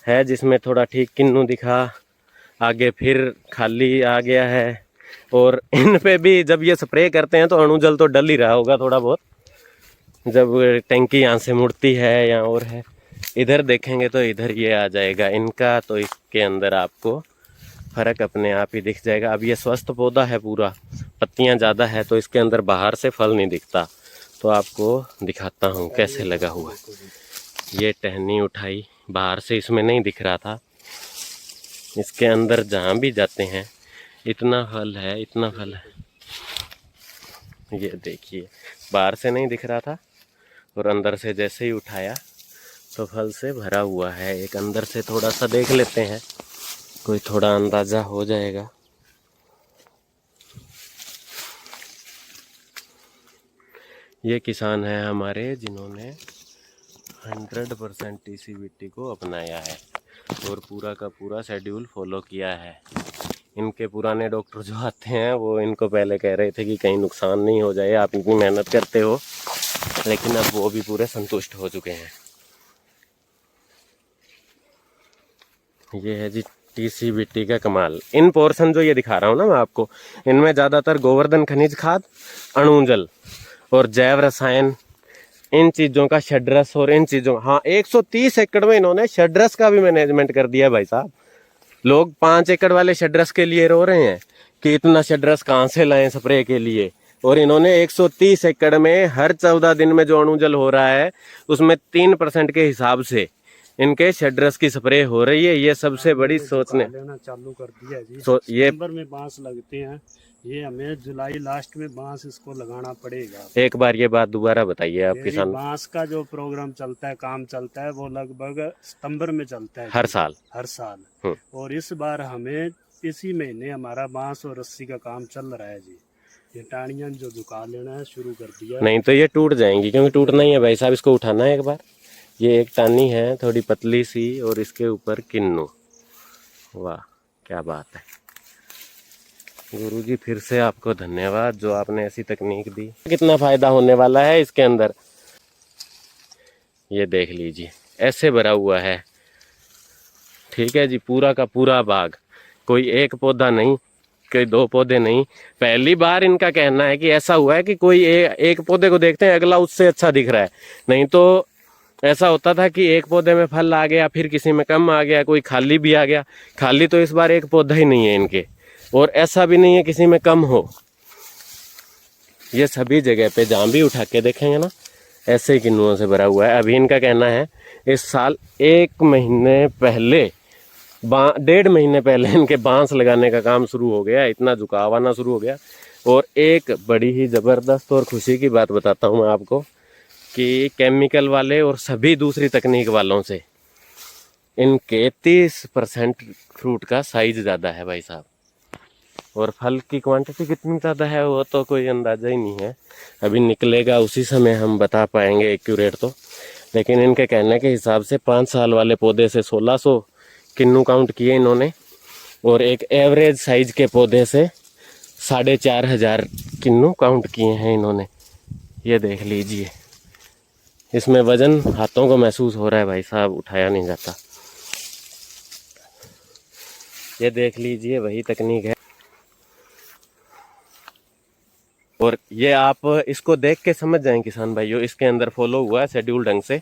है जिसमें थोड़ा ठीक किन्नू दिखा, आगे फिर खाली आ गया है। और इन पे भी जब ये स्प्रे करते हैं तो अणुजल तो डल ही रहा होगा थोड़ा बहुत, जब टंकी यहाँ से मुड़ती है या और है। इधर देखेंगे तो इधर ये आ जाएगा इनका, तो इसके अंदर आपको फर्क अपने आप ही दिख जाएगा। अब ये स्वस्थ पौधा है पूरा, पत्तियां ज़्यादा है, तो इसके अंदर बाहर से फल नहीं दिखता। तो आपको दिखाता हूँ कैसे लगा हुआ है। ये टहनी उठाई, बाहर से इसमें नहीं दिख रहा था, इसके अंदर जहाँ भी जाते हैं इतना फल है, इतना फल है। ये देखिए, बाहर से नहीं दिख रहा था, और अंदर से जैसे ही उठाया तो फल से भरा हुआ है। एक अंदर से थोड़ा सा देख लेते हैं, कोई थोड़ा अंदाज़ा हो जाएगा। ये किसान है हमारे जिन्होंने 100% TCVT को अपनाया है और पूरा का पूरा शेड्यूल फॉलो किया है। इनके पुराने डॉक्टर जो आते हैं वो इनको पहले कह रहे थे कि कहीं नुकसान नहीं हो जाए, आप इतनी मेहनत करते हो, लेकिन अब वो भी पूरे संतुष्ट हो चुके हैं। ये है जी TCVT का कमाल। इन पोर्शन जो ये दिखा रहा हूँ ना मैं आपको, इनमें ज़्यादातर गोवर्धन खनिज खाद, अणुजल और जैव रसायन, इन चीज़ों का षड्रस, और इन चीज़ों, हाँ 130 एकड़ में इन्होंने षड्रस का भी मैनेजमेंट कर दिया भाई साहब। लोग 5 एकड़ वाले शड्रस के लिए रो रहे हैं कि इतना शड्रस कहाँ से लाएं स्प्रे के लिए, और इन्होंने 130 एकड़ में हर 14 दिन में जो अणुजल हो रहा है उसमें 3% के हिसाब से इनके शड्रस की स्प्रे हो रही है। ये सबसे बड़ी सोचने लेना चालू कर दिया जी। ये सितंबर में बांस लगते हैं, ये हमें जुलाई लास्ट में बांस इसको लगाना पड़ेगा। एक बार ये बात दोबारा बताइए आप मेरी किसान। बांस का जो प्रोग्राम चलता है, काम चलता है, वो लगभग सितंबर में चलता है हर जी, साल हर साल। और इस बार हमें इसी महीने हमारा बांस और रस्सी का काम चल रहा है जी। ये टाणियां जो झुका लेना है शुरू कर दिया। नहीं तो ये टूट जाएंगी, क्योंकि टूटना ही है भाई साहब। इसको उठाना है एक बार। ये एक टानी है थोड़ी पतली सी और इसके ऊपर किन्नू। वाह क्या बात है गुरुजी, फिर से आपको धन्यवाद जो आपने ऐसी तकनीक दी। कितना फायदा होने वाला है इसके अंदर, ये देख लीजिए ऐसे भरा हुआ है। ठीक है जी, पूरा का पूरा बाग, कोई एक पौधा नहीं, कोई 2 पौधे नहीं। पहली बार इनका कहना है कि ऐसा हुआ है कि कोई एक पौधे को देखते हैं अगला उससे अच्छा दिख रहा है। नहीं तो ऐसा होता था कि एक पौधे में फल आ गया, फिर किसी में कम आ गया, कोई खाली भी आ गया। खाली तो इस बार एक पौधा ही नहीं है इनके, और ऐसा भी नहीं है किसी में कम हो। ये सभी जगह पे जहाँ भी उठा के देखेंगे ना, ऐसे ही किन्नुओं से भरा हुआ है। अभी इनका कहना है इस साल 1 महीने पहले 1.5 महीने पहले इनके बांस लगाने का काम शुरू हो गया, इतना झुकाव आना शुरू हो गया। और एक बड़ी ही ज़बरदस्त और खुशी की बात बताता हूँ मैं आपको कि केमिकल वाले और सभी दूसरी तकनीक वालों से इनके 30% फ्रूट का साइज ज़्यादा है भाई साहब। और फल की क्वांटिटी कितनी ज़्यादा है वो तो कोई अंदाज़ा ही नहीं है। अभी निकलेगा उसी समय हम बता पाएंगे एक्यूरेट तो। लेकिन इनके कहने के हिसाब से 5 साल वाले पौधे से 1600 किन्नू काउंट किए इन्होंने, और एक एवरेज साइज के पौधे से 4500 किन्नू काउंट किए हैं इन्होंने। ये देख लीजिए, इसमें वजन हाथों को महसूस हो रहा है भाई साहब, उठाया नहीं जाता। ये देख लीजिए वही तकनीक है। और ये आप इसको देख के समझ जाएं किसान भाइयों, इसके अंदर फॉलो हुआ है शेड्यूल ढंग से,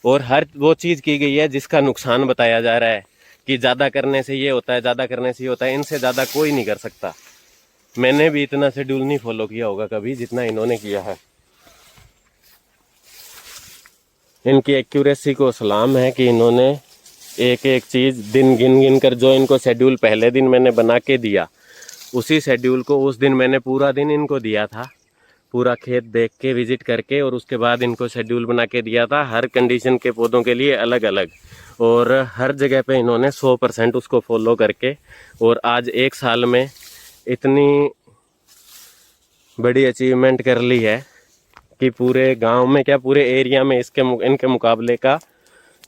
और हर वो चीज़ की गई है जिसका नुकसान बताया जा रहा है कि ज़्यादा करने से ये होता है, ज़्यादा करने से ये होता है। इनसे ज़्यादा कोई नहीं कर सकता। मैंने भी इतना शेड्यूल नहीं फॉलो किया होगा कभी जितना इन्होंने किया है। इनकी एक्यूरेसी को सलाम है कि इन्होंने एक एक चीज़ दिन गिन कर, जो इनको शेड्यूल पहले दिन मैंने बना के दिया उसी शेड्यूल को उस दिन मैंने पूरा दिन इनको दिया था, पूरा खेत देख के विजिट करके, और उसके बाद इनको शेड्यूल बना के दिया था हर कंडीशन के पौधों के लिए अलग अलग। और हर जगह पे इन्होंने 100% उसको फॉलो करके, और आज 1 साल में इतनी बड़ी अचीवमेंट कर ली है कि पूरे गांव में क्या पूरे एरिया में इनके मुकाबले का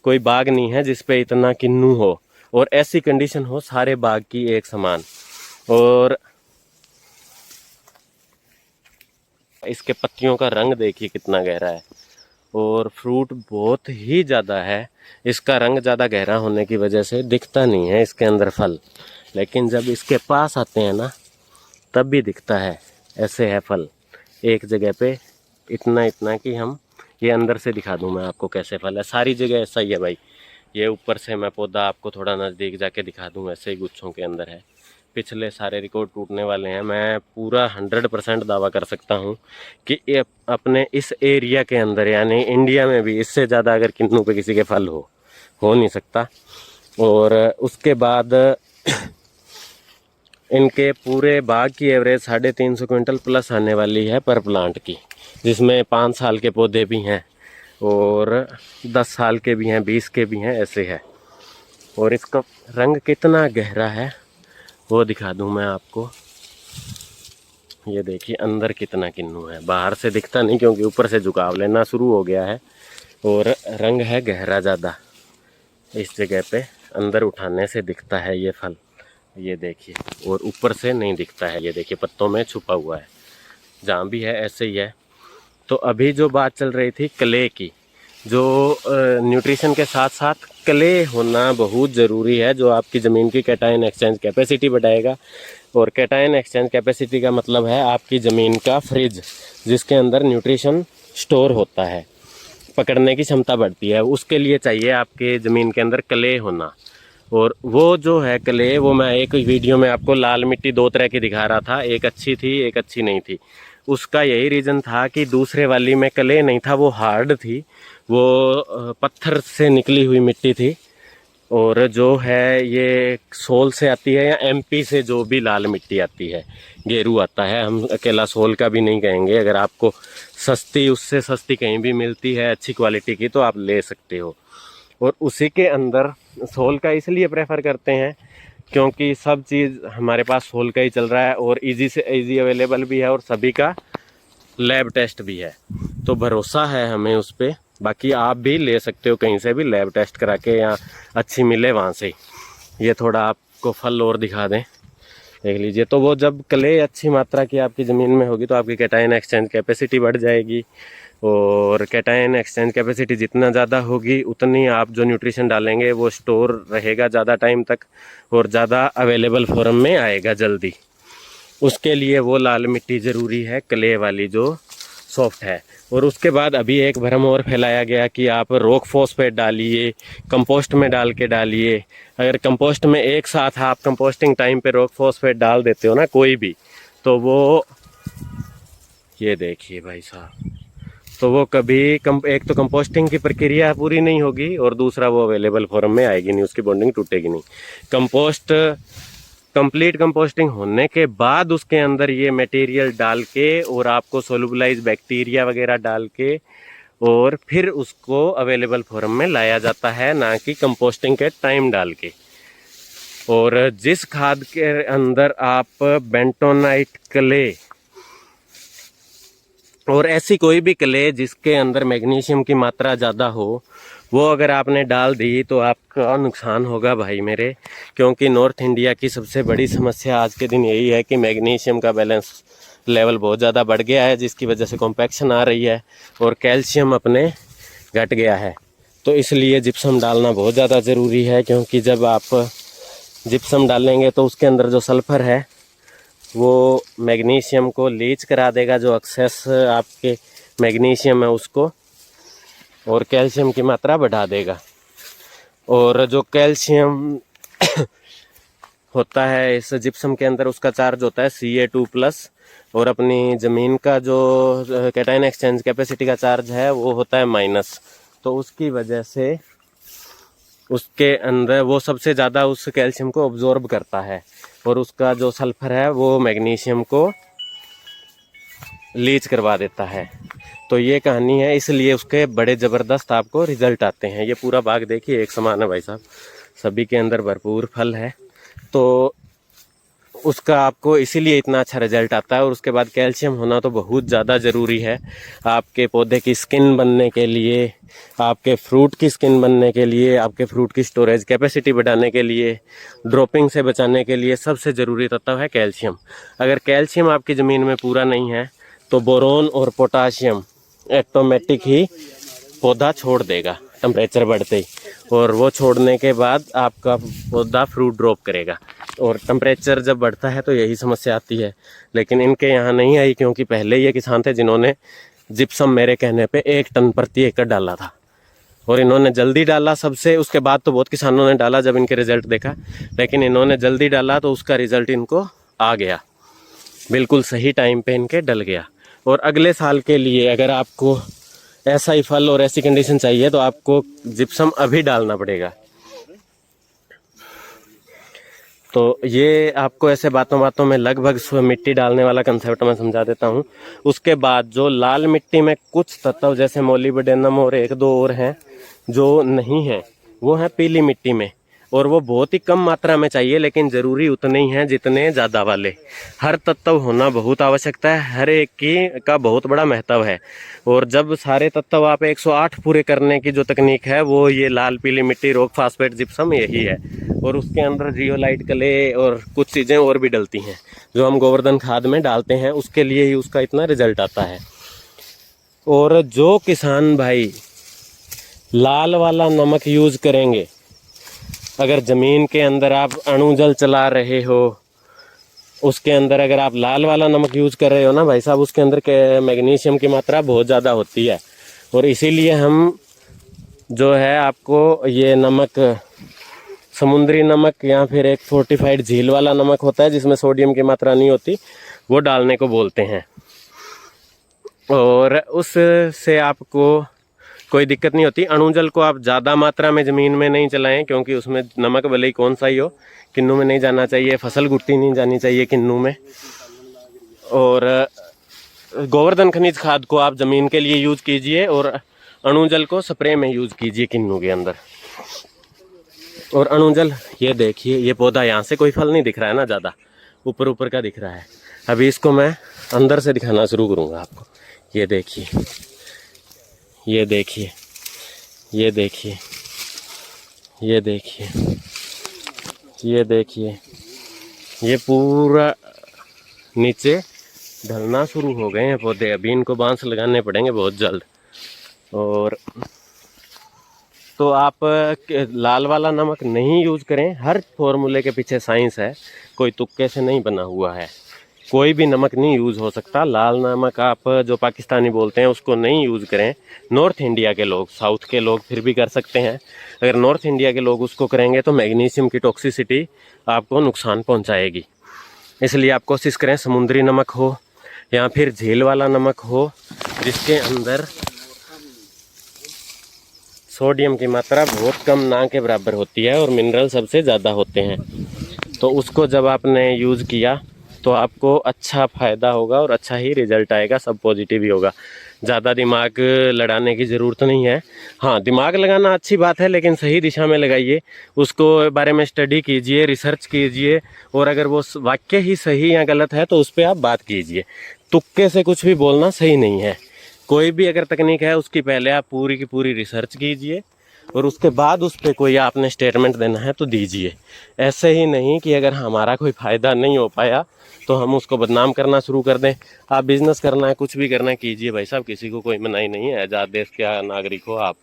कोई बाग नहीं है जिस पे इतना किन्नू हो और ऐसी कंडीशन हो सारे बाग की एक समान। और इसके पत्तियों का रंग देखिए कितना गहरा है, और फ्रूट बहुत ही ज़्यादा है। इसका रंग ज़्यादा गहरा होने की वजह से दिखता नहीं है इसके अंदर फल, लेकिन जब इसके पास आते हैं ना तब भी दिखता है। ऐसे है फल एक जगह पे इतना इतना कि हम ये अंदर से दिखा दूं मैं आपको कैसे फल है। सारी जगह ऐसा ही है भाई। ये ऊपर से मैं पौधा आपको थोड़ा नज़दीक जाके दिखा दूं, ऐसे ही गुच्छों के अंदर है। पिछले सारे रिकॉर्ड टूटने वाले हैं। मैं पूरा 100% दावा कर सकता हूं कि ये अपने इस एरिया के अंदर यानी इंडिया में भी इससे ज़्यादा अगर किन्नू पे किसी के फल हो नहीं सकता। और उसके बाद इनके पूरे बाग की एवरेज 350 क्विंटल प्लस आने वाली है पर प्लांट की, जिसमें 5 साल के पौधे भी हैं और 10 साल के भी हैं, 20 के भी हैं, ऐसे है। और इसका रंग कितना गहरा है वो दिखा दूं मैं आपको। ये देखिए अंदर कितना किन्नू है, बाहर से दिखता नहीं क्योंकि ऊपर से झुकाव लेना शुरू हो गया है और रंग है गहरा ज़्यादा। इस जगह पे अंदर उठाने से दिखता है ये फल, ये देखिए, और ऊपर से नहीं दिखता है। ये देखिए पत्तों में छुपा हुआ है, जहाँ भी है ऐसे ही है। तो अभी जो बात चल रही थी क्ले की, जो न्यूट्रिशन के साथ साथ क्ले होना बहुत ज़रूरी है, जो आपकी ज़मीन की कैटायन एक्सचेंज कैपेसिटी बढ़ाएगा। और कैटायन एक्सचेंज कैपेसिटी का मतलब है आपकी ज़मीन का फ्रिज, जिसके अंदर न्यूट्रिशन स्टोर होता है, पकड़ने की क्षमता बढ़ती है। उसके लिए चाहिए आपके ज़मीन के अंदर क्ले होना। और वो जो है क्ले, वो मैं एक वीडियो में आपको लाल मिट्टी 2 तरह की दिखा रहा था, एक अच्छी थी एक अच्छी नहीं थी। उसका यही रीज़न था कि दूसरे वाली में क्ले नहीं था, वो हार्ड थी, वो पत्थर से निकली हुई मिट्टी थी। और जो है ये सोल से आती है या एमपी से जो भी लाल मिट्टी आती है, गेरू आता है, हम अकेला सोल का भी नहीं कहेंगे। अगर आपको सस्ती, उससे सस्ती कहीं भी मिलती है अच्छी क्वालिटी की, तो आप ले सकते हो। और उसी के अंदर सोल का इसलिए प्रेफर करते हैं क्योंकि सब चीज़ हमारे पास सोल का ही चल रहा है और इजी से इजी अवेलेबल भी है और सभी का लैब टेस्ट भी है, तो भरोसा है हमें उस पर। बाकी आप भी ले सकते हो कहीं से भी लैब टेस्ट करा के, या अच्छी मिले वहाँ से। ये थोड़ा आपको फल और दिखा दें, देख लीजिए। तो वो जब क्ले अच्छी मात्रा की आपकी ज़मीन में होगी तो आपकी कैटायन एक्सचेंज कैपेसिटी बढ़ जाएगी, और कैटायन एक्सचेंज कैपेसिटी जितना ज़्यादा होगी उतनी आप जो न्यूट्रिशन डालेंगे वो स्टोर रहेगा ज़्यादा टाइम तक और ज़्यादा अवेलेबल फॉर्म में आएगा जल्दी। उसके लिए वो लाल मिट्टी ज़रूरी है, क्ले वाली जो सॉफ्ट है। और उसके बाद अभी एक भ्रम और फैलाया गया कि आप रॉक फॉस्फेट डालिए, कंपोस्ट में डाल के डालिए। अगर कंपोस्ट में एक साथ आप कंपोस्टिंग टाइम पे रॉक फॉस्फेट डाल देते हो ना कोई भी, तो वो, ये देखिए भाई साहब, तो वो कभी एक तो कंपोस्टिंग की प्रक्रिया पूरी नहीं होगी और दूसरा वो अवेलेबल फॉर्म में आएगी नहीं, उसकी बॉन्डिंग टूटेगी नहीं। कंप्लीट कंपोस्टिंग होने के बाद उसके अंदर ये मटेरियल डाल के और आपको सोलुबलाइज बैक्टीरिया वगैरह डाल के और फिर उसको अवेलेबल फॉर्म में लाया जाता है, ना कि कंपोस्टिंग के टाइम डाल के। और जिस खाद के अंदर आप बेंटोनाइट क्ले और ऐसी कोई भी क्ले जिसके अंदर मैग्नीशियम की मात्रा ज़्यादा हो, वो अगर आपने डाल दी तो आपका नुकसान होगा भाई मेरे। क्योंकि नॉर्थ इंडिया की सबसे बड़ी समस्या आज के दिन यही है कि मैग्नीशियम का बैलेंस लेवल बहुत ज़्यादा बढ़ गया है, जिसकी वजह से कॉम्पैक्शन आ रही है और कैल्शियम अपने घट गया है। तो इसलिए जिप्सम डालना बहुत ज़्यादा ज़रूरी है, क्योंकि जब आप जिप्सम डालेंगे तो उसके अंदर जो सल्फ़र है वो मैग्नीशियम को लीच करा देगा, जो एक्सेस आपके मैग्नीशियम है उसको, और कैल्शियम की मात्रा बढ़ा देगा। और जो कैल्शियम होता है इस जिप्सम के अंदर, उसका चार्ज होता है Ca2+, और अपनी ज़मीन का जो कैटायन एक्सचेंज कैपेसिटी का चार्ज है वो होता है -। तो उसकी वजह से उसके अंदर वो सबसे ज़्यादा उस कैल्शियम को ऑब्जॉर्ब करता है, और उसका जो सल्फ़र है वो मैग्नीशियम को लीच करवा देता है। तो ये कहानी है, इसलिए उसके बड़े ज़बरदस्त आपको रिज़ल्ट आते हैं। ये पूरा बाग देखिए एक समान है भाई साहब, सभी के अंदर भरपूर फल है, तो उसका आपको इसीलिए इतना अच्छा रिजल्ट आता है। और उसके बाद कैल्शियम होना तो बहुत ज़्यादा ज़रूरी है आपके पौधे की स्किन बनने के लिए, आपके फ्रूट की स्किन बनने के लिए, आपके फ्रूट की स्टोरेज कैपेसिटी बढ़ाने के लिए, ड्रॉपिंग से बचाने के लिए सबसे ज़रूरी तत्व है कैल्शियम। अगर कैल्शियम आपकी ज़मीन में पूरा नहीं है तो बोरोन और पोटाशियम ऑटोमेटिक ही पौधा छोड़ देगा टेम्परेचर बढ़ते ही, और वो छोड़ने के बाद आपका पौधा फ्रूट ड्रॉप करेगा। और टेम्परेचर जब बढ़ता है तो यही समस्या आती है, लेकिन इनके यहाँ नहीं आई, क्योंकि पहले ये किसान थे जिन्होंने जिप्सम मेरे कहने पे 1 टन प्रति एकड़ डाला था, और इन्होंने जल्दी डाला सबसे। उसके बाद तो बहुत किसानों ने डाला जब इनके रिज़ल्ट देखा, लेकिन इन्होंने जल्दी डाला तो उसका रिज़ल्ट इनको आ गया, बिल्कुल सही टाइम पे इनके डल गया। और अगले साल के लिए अगर आपको ऐसा ही फल और ऐसी कंडीशन चाहिए तो आपको जिप्सम अभी डालना पड़ेगा। तो ये आपको ऐसे बातों बातों में लगभग मिट्टी डालने वाला कंसेप्ट मैं समझा देता हूँ। उसके बाद जो लाल मिट्टी में कुछ तत्व जैसे मोलिब्डेनम और 1-2 और हैं जो नहीं है, वो है पीली मिट्टी में, और वो बहुत ही कम मात्रा में चाहिए, लेकिन ज़रूरी उतने ही हैं जितने ज़्यादा वाले। हर तत्व होना बहुत आवश्यकता है, हर एक की का बहुत बड़ा महत्व है। और जब सारे तत्व आप 108 पूरे करने की जो तकनीक है वो ये लाल पीली मिट्टी, रॉक फास्फेट, जिप्सम यही है। और उसके अंदर जियोलाइट क्ले और कुछ चीज़ें और भी डलती हैं जो हम गोवर्धन खाद में डालते हैं, उसके लिए ही उसका इतना रिजल्ट आता है। और जो किसान भाई लाल वाला नमक यूज़ करेंगे, अगर ज़मीन के अंदर आप अणुजल चला रहे हो, उसके अंदर अगर आप लाल वाला नमक यूज़ कर रहे हो ना भाई साहब, उसके अंदर के मैग्नीशियम की मात्रा बहुत ज़्यादा होती है। और इसीलिए हम जो है आपको ये नमक समुद्री नमक या फिर एक फोर्टिफाइड झील वाला नमक होता है जिसमें सोडियम की मात्रा नहीं होती, वो डालने को बोलते हैं। और उससे आपको कोई दिक्कत नहीं होती। अणुजल को आप ज़्यादा मात्रा में ज़मीन में नहीं चलाएं, क्योंकि उसमें नमक भले ही कौन सा ही हो, किन्नू में नहीं जाना चाहिए, फसल गुट्टी नहीं जानी चाहिए किन्नू में। और गोवर्धन खनिज खाद को आप ज़मीन के लिए यूज़ कीजिए और अणुजल को स्प्रे में यूज़ कीजिए किन्नू के अंदर। और अणुजल, ये देखिए, ये पौधा यहाँ से कोई फल नहीं दिख रहा है ना, ज़्यादा ऊपर ऊपर का दिख रहा है। अभी इसको मैं अंदर से दिखाना शुरू करूँगा आपको। ये देखिए, ये देखिए, ये देखिए, ये देखिए, ये देखिए, ये पूरा नीचे ढलना शुरू हो गए हैं पौधे। अभी इनको बांस लगाने पड़ेंगे बहुत जल्द। और तो आप लाल वाला नमक नहीं यूज़ करें। हर फॉर्मूले के पीछे साइंस है, कोई तुक्के से नहीं बना हुआ है। कोई भी नमक नहीं यूज़ हो सकता। लाल नमक आप जो पाकिस्तानी बोलते हैं उसको नहीं यूज़ करें। नॉर्थ इंडिया के लोग, साउथ के लोग फिर भी कर सकते हैं। अगर नॉर्थ इंडिया के लोग उसको करेंगे तो मैग्नीशियम की टॉक्सिसिटी आपको नुकसान पहुंचाएगी। इसलिए आप कोशिश करें समुद्री नमक हो या फिर झील वाला नमक हो, जिसके अंदर सोडियम की मात्रा बहुत कम, ना के बराबर होती है, और मिनरल सबसे ज़्यादा होते हैं। तो उसको जब आपने यूज़ किया तो आपको अच्छा फ़ायदा होगा और अच्छा ही रिजल्ट आएगा, सब पॉजिटिव ही होगा। ज़्यादा दिमाग लड़ाने की ज़रूरत नहीं है। हाँ, दिमाग लगाना अच्छी बात है, लेकिन सही दिशा में लगाइए। उसको बारे में स्टडी कीजिए, रिसर्च कीजिए, और अगर वो वाक्य ही सही या गलत है तो उस पर आप बात कीजिए। तुक्के से कुछ भी बोलना सही नहीं है। कोई भी अगर तकनीक है उसकी पहले आप पूरी की पूरी रिसर्च कीजिए और उसके बाद उस पर कोई आपने स्टेटमेंट देना है तो दीजिए। ऐसे ही नहीं कि अगर हमारा कोई फ़ायदा नहीं हो पाया तो हम उसको बदनाम करना शुरू कर दें। आप बिज़नेस करना है, कुछ भी करना है, कीजिए भाई साहब, किसी को कोई मनाही नहीं है, आज़ाद देश के नागरिक हो आप।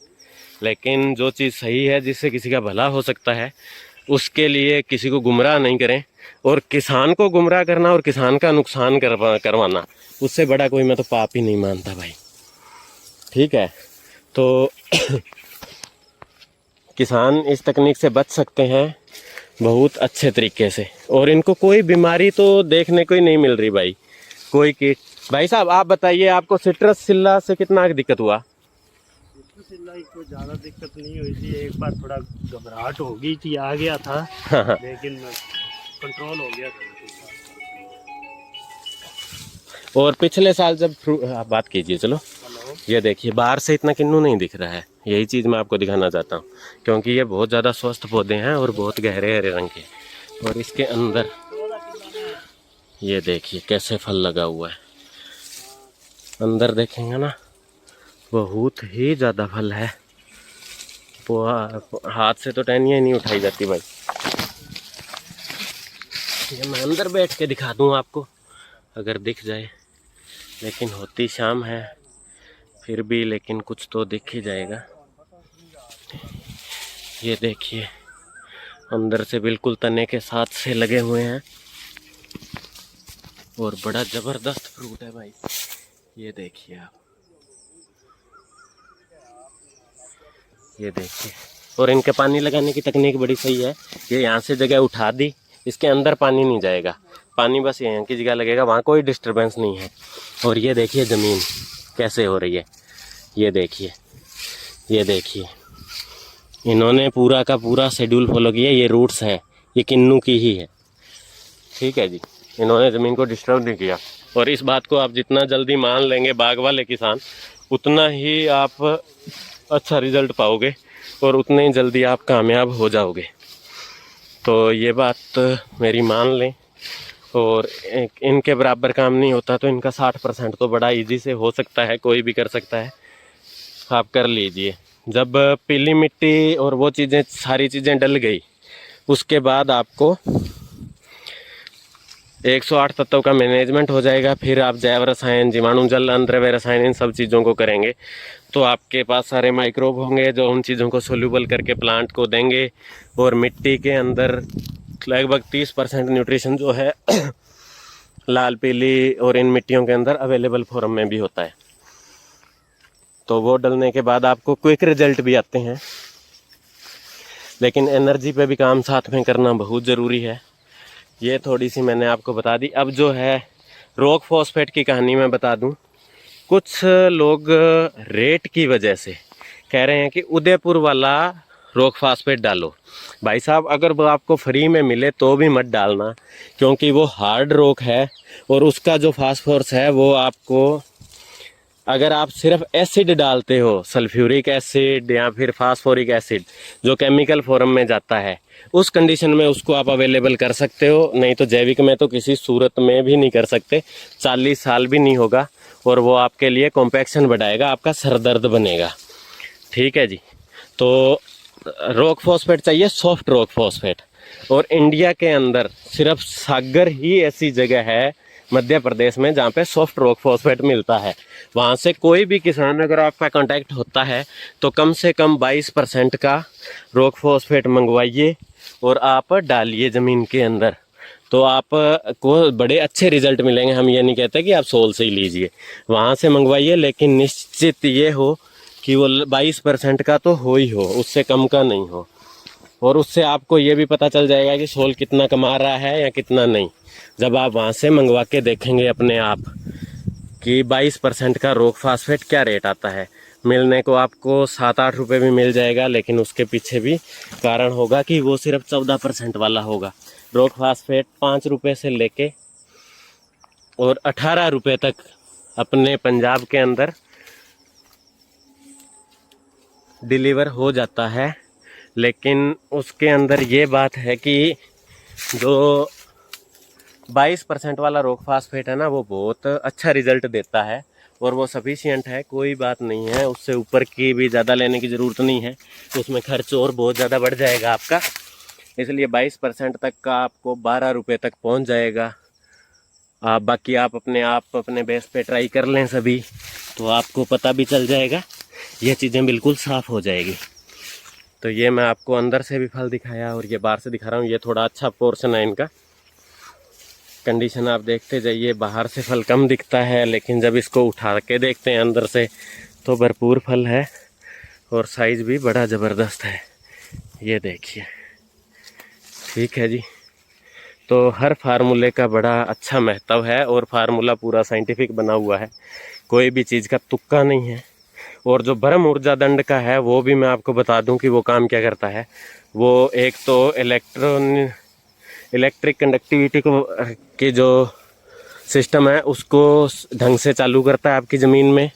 लेकिन जो चीज़ सही है, जिससे किसी का भला हो सकता है, उसके लिए किसी को गुमराह नहीं करें। और किसान को गुमराह करना और किसान का नुकसान करवाना, उससे बड़ा कोई मैं तो पाप ही नहीं मानता भाई। ठीक है, तो किसान इस तकनीक से बच सकते हैं बहुत अच्छे तरीके से। और इनको कोई बीमारी तो देखने को ही नहीं मिल रही भाई, कोई कीट। भाई साहब आप बताइए, आपको सिट्रस सिल्ला से कितना दिक्कत हुआ? सिट्रस सिल्ला को ज़्यादा दिक्कत नहीं हुई थी। एक बार थोड़ा घबराहट हो गई थी, आ गया था, लेकिन कंट्रोल हो गया था। और पिछले साल जब आप बात कीजिए, चलो ये देखिए, बाहर से इतना किन्नू नहीं दिख रहा है। यही चीज़ मैं आपको दिखाना चाहता हूँ, क्योंकि ये बहुत ज़्यादा स्वस्थ पौधे हैं और बहुत गहरे हरे रंग के। और इसके अंदर ये देखिए कैसे फल लगा हुआ है। अंदर देखेंगे ना, बहुत ही ज़्यादा फल है। हाथ से तो टहनियाँ नहीं उठाई जाती भाई। ये मैं अंदर बैठ के दिखा दूँ आपको अगर दिख जाए, लेकिन होती शाम है फिर भी, लेकिन कुछ तो दिख ही जाएगा। ये देखिए अंदर से बिल्कुल तने के साथ से लगे हुए हैं और बड़ा ज़बरदस्त फ्रूट है भाई। ये देखिए आप, ये देखिए। और इनके पानी लगाने की तकनीक बड़ी सही है। ये यहाँ से जगह उठा दी, इसके अंदर पानी नहीं जाएगा, पानी बस यहाँ की जगह लगेगा, वहाँ कोई डिस्टरबेंस नहीं है। और ये देखिए ज़मीन कैसे हो रही है, ये देखिए, ये देखिए। इन्होंने पूरा का पूरा शेड्यूल फॉलो किया। ये रूट्स हैं, ये किन्नू की ही है। ठीक है जी, इन्होंने ज़मीन को डिस्टर्ब नहीं किया। और इस बात को आप जितना जल्दी मान लेंगे बाग वाले किसान, उतना ही आप अच्छा रिजल्ट पाओगे और उतने ही जल्दी आप कामयाब हो जाओगे। तो ये बात मेरी मान लें। और इनके बराबर काम नहीं होता, तो इनका 60% तो बड़ा इजी से हो सकता है, कोई भी कर सकता है, आप कर लीजिए। जब पीली मिट्टी और वो चीज़ें, सारी चीज़ें डल गई, उसके बाद आपको 108 तत्व का मैनेजमेंट हो जाएगा। फिर आप जैव रसायन, जीवाणु जल, अंतर्वय रसायन, इन सब चीज़ों को करेंगे तो आपके पास सारे माइक्रोब होंगे जो उन चीज़ों को सोल्यूबल करके प्लांट को देंगे। और मिट्टी के अंदर लगभग 30% न्यूट्रिशन जो है लाल पीली और इन मिट्टियों के अंदर अवेलेबल फॉर्म में भी होता है। तो वो डलने के बाद आपको क्विक रिजल्ट भी आते हैं। लेकिन एनर्जी पे भी काम साथ में करना बहुत ज़रूरी है। ये थोड़ी सी मैंने आपको बता दी। अब जो है रॉक फॉस्फेट की कहानी मैं बता दूं। कुछ लोग रेट की वजह से कह रहे हैं कि उदयपुर वाला रॉक फॉस्फेट डालो। भाई साहब, अगर वो आपको फ्री में मिले तो भी मत डालना, क्योंकि वो हार्ड रॉक है और उसका जो फास्फोरस है वो आपको, अगर आप सिर्फ एसिड डालते हो, सल्फ्यूरिक एसिड या फिर फास्फोरिक एसिड जो केमिकल फॉर्म में जाता है, उस कंडीशन में उसको आप अवेलेबल कर सकते हो। नहीं तो जैविक में तो किसी सूरत में भी नहीं कर सकते। 40 साल भी नहीं होगा और वो आपके लिए कॉम्पैक्शन बढ़ाएगा, आपका सर दर्द बनेगा। ठीक है जी। तो रॉक फॉस्फेट चाहिए, सॉफ्ट रॉक फॉस्फेट। और इंडिया के अंदर सिर्फ सागर ही ऐसी जगह है मध्य प्रदेश में जहाँ पे सॉफ्ट रॉक फॉस्फेट मिलता है। वहाँ से कोई भी किसान अगर आपका कांटेक्ट होता है तो कम से कम 22% का रॉक फॉस्फेट मंगवाइए और आप डालिए ज़मीन के अंदर, तो आप को बड़े अच्छे रिजल्ट मिलेंगे। हम ये नहीं कहते कि आप सोल से ही लीजिए, वहाँ से मंगवाइए, लेकिन निश्चित ये हो कि वो 22% का तो हो ही हो, उससे कम का नहीं हो। और उससे आपको ये भी पता चल जाएगा कि सोल कितना कमा रहा है या कितना नहीं, जब आप वहाँ से मंगवा के देखेंगे अपने आप कि 22% का रॉक फॉस्फेट क्या रेट आता है। मिलने को आपको 7-8 रुपये भी मिल जाएगा, लेकिन उसके पीछे भी कारण होगा कि वो सिर्फ 14% वाला होगा। रॉक फॉस्फेट 5 रुपये से लेके और 18 रुपये तक अपने पंजाब के अंदर डिलीवर हो जाता है। लेकिन उसके अंदर ये बात है कि जो 22% वाला रॉक फॉस्फेट है ना, वो बहुत अच्छा रिजल्ट देता है और वो सफिशिएंट है, कोई बात नहीं है। उससे ऊपर की भी ज़्यादा लेने की ज़रूरत नहीं है, उसमें खर्च और बहुत ज़्यादा बढ़ जाएगा आपका। इसलिए 22% तक का आपको 12 रुपये तक पहुंच जाएगा। आप बाकी आप अपने बेस पे ट्राई कर लें सभी, तो आपको पता भी चल जाएगा, ये चीज़ें बिल्कुल साफ़ हो जाएगी। तो ये मैं आपको अंदर से भी फल दिखाया और ये बाहर से दिखा रहा हूँ। ये थोड़ा अच्छा पोर्शन है इनका, कंडीशन आप देखते जाइए। बाहर से फल कम दिखता है, लेकिन जब इसको उठा के देखते हैं अंदर से तो भरपूर फल है और साइज़ भी बड़ा ज़बरदस्त है। ये देखिए। ठीक है जी। तो हर फार्मूले का बड़ा अच्छा महत्व है और फार्मूला पूरा साइंटिफिक बना हुआ है, कोई भी चीज़ का तुक्का नहीं है। और जो ब्रह्म ऊर्जा दंड का है वो भी मैं आपको बता दूं कि वो काम क्या करता है। वो एक तो इलेक्ट्रिक कंडक्टिविटी को के जो सिस्टम है उसको ढंग से चालू करता है आपकी ज़मीन में,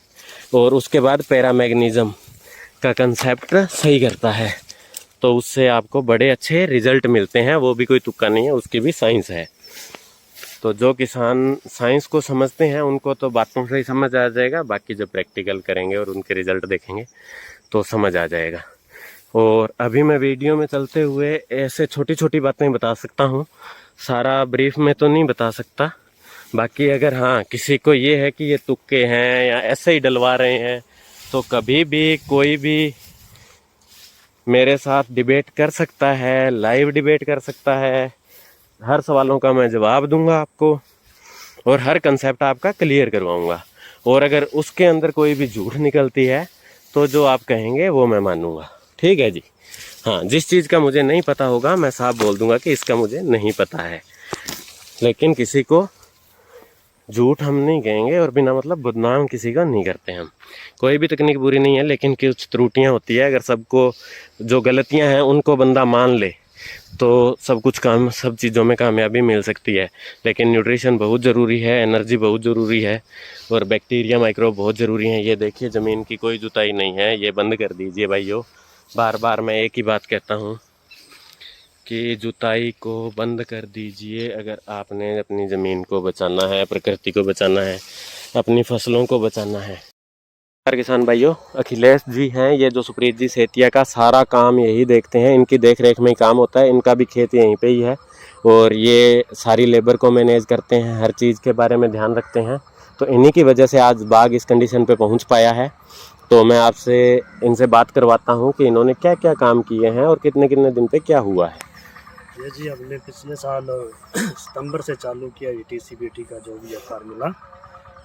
और उसके बाद पैरामैग्नीज़म का कंसेप्ट सही करता है। तो उससे आपको बड़े अच्छे रिजल्ट मिलते हैं। वो भी कोई तुक्का नहीं है, उसकी भी साइंस है। तो जो किसान साइंस को समझते हैं उनको तो बातों से ही समझ आ जाएगा, बाकी जो प्रैक्टिकल करेंगे और उनके रिजल्ट देखेंगे तो समझ आ जाएगा। और अभी मैं वीडियो में चलते हुए ऐसे छोटी छोटी बातें बता सकता हूँ, सारा ब्रीफ में तो नहीं बता सकता। बाकी अगर हाँ किसी को ये है कि ये तुक्के हैं या ऐसे ही डलवा रहे हैं, तो कभी भी कोई भी मेरे साथ डिबेट कर सकता है, लाइव डिबेट कर सकता है। हर सवालों का मैं जवाब दूंगा आपको और हर कंसेप्ट आपका क्लियर करवाऊंगा। और अगर उसके अंदर कोई भी झूठ निकलती है तो जो आप कहेंगे वो मैं मानूंगा। ठीक है जी। हाँ, जिस चीज़ का मुझे नहीं पता होगा मैं साफ बोल दूंगा कि इसका मुझे नहीं पता है, लेकिन किसी को झूठ हम नहीं कहेंगे और बिना मतलब बदनाम किसी का नहीं करते हम। कोई भी तकनीक बुरी नहीं है, लेकिन कुछ त्रुटियां होती है। अगर सबको जो गलतियां हैं उनको बंदा मान ले तो सब चीज़ों में कामयाबी मिल सकती है। लेकिन न्यूट्रिशन बहुत ज़रूरी है, एनर्जी बहुत ज़रूरी है और बैक्टीरिया माइक्रोब बहुत ज़रूरी हैं। ये देखिए, ज़मीन की कोई जुताई नहीं है, ये बंद कर दीजिए भाइयों। बार बार मैं एक ही बात कहता हूँ कि जुताई को बंद कर दीजिए। अगर आपने अपनी ज़मीन को बचाना है, प्रकृति को बचाना है, अपनी फसलों को बचाना है। किसान भाइयों, अखिलेश जी हैं ये जो सुप्रीत जी सेतिया का सारा काम यही देखते हैं, इनकी देख रेख में ही काम होता है। इनका भी खेत यहीं पे ही है और ये सारी लेबर को मैनेज करते हैं, हर चीज़ के बारे में ध्यान रखते हैं। तो इन्हीं की वजह से आज बाग इस कंडीशन पे पहुंच पाया है। तो मैं आपसे इनसे बात करवाता हूं कि इन्होंने क्या क्या काम किए हैं और कितने कितने दिन पे क्या हुआ है। ये जी हमने पिछले साल सितंबर से चालू किया TCBT का जो भी है फार्मूला।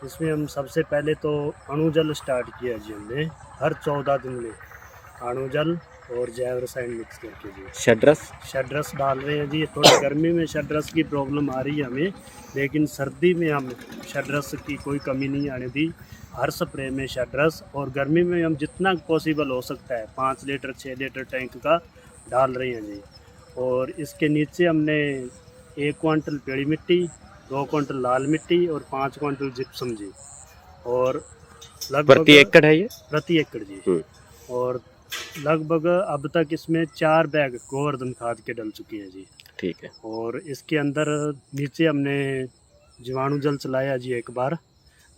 इसमें हम सबसे पहले तो अणुजल स्टार्ट किया जी हमने हर 14 दिन में अणुजल और जैव रसायन मिक्स करके जी। षड्रस शड्रस डाल रहे हैं जी। थोड़ी गर्मी में शड्रस की प्रॉब्लम आ रही है हमें, लेकिन सर्दी में हम शड्रस की कोई कमी नहीं आने दी। हर स्प्रे में शड्रस, और गर्मी में हम जितना पॉसिबल हो सकता है 5 लीटर 6 लीटर टैंक का डाल रहे हैं जी। और इसके नीचे हमने 1 क्विंटल पेड़ी मिट्टी, 2 क्विंटल लाल मिट्टी और 5 क्विंटल जिप्सम जी। और लगभग प्रति एकड़ है ये? प्रति एकड़ जी। और लगभग अब तक इसमें 4 बैग गोवर्धन खाद के डल चुके हैं जी। ठीक है। और इसके अंदर नीचे हमने जीवाणु जल चलाया जी एक बार।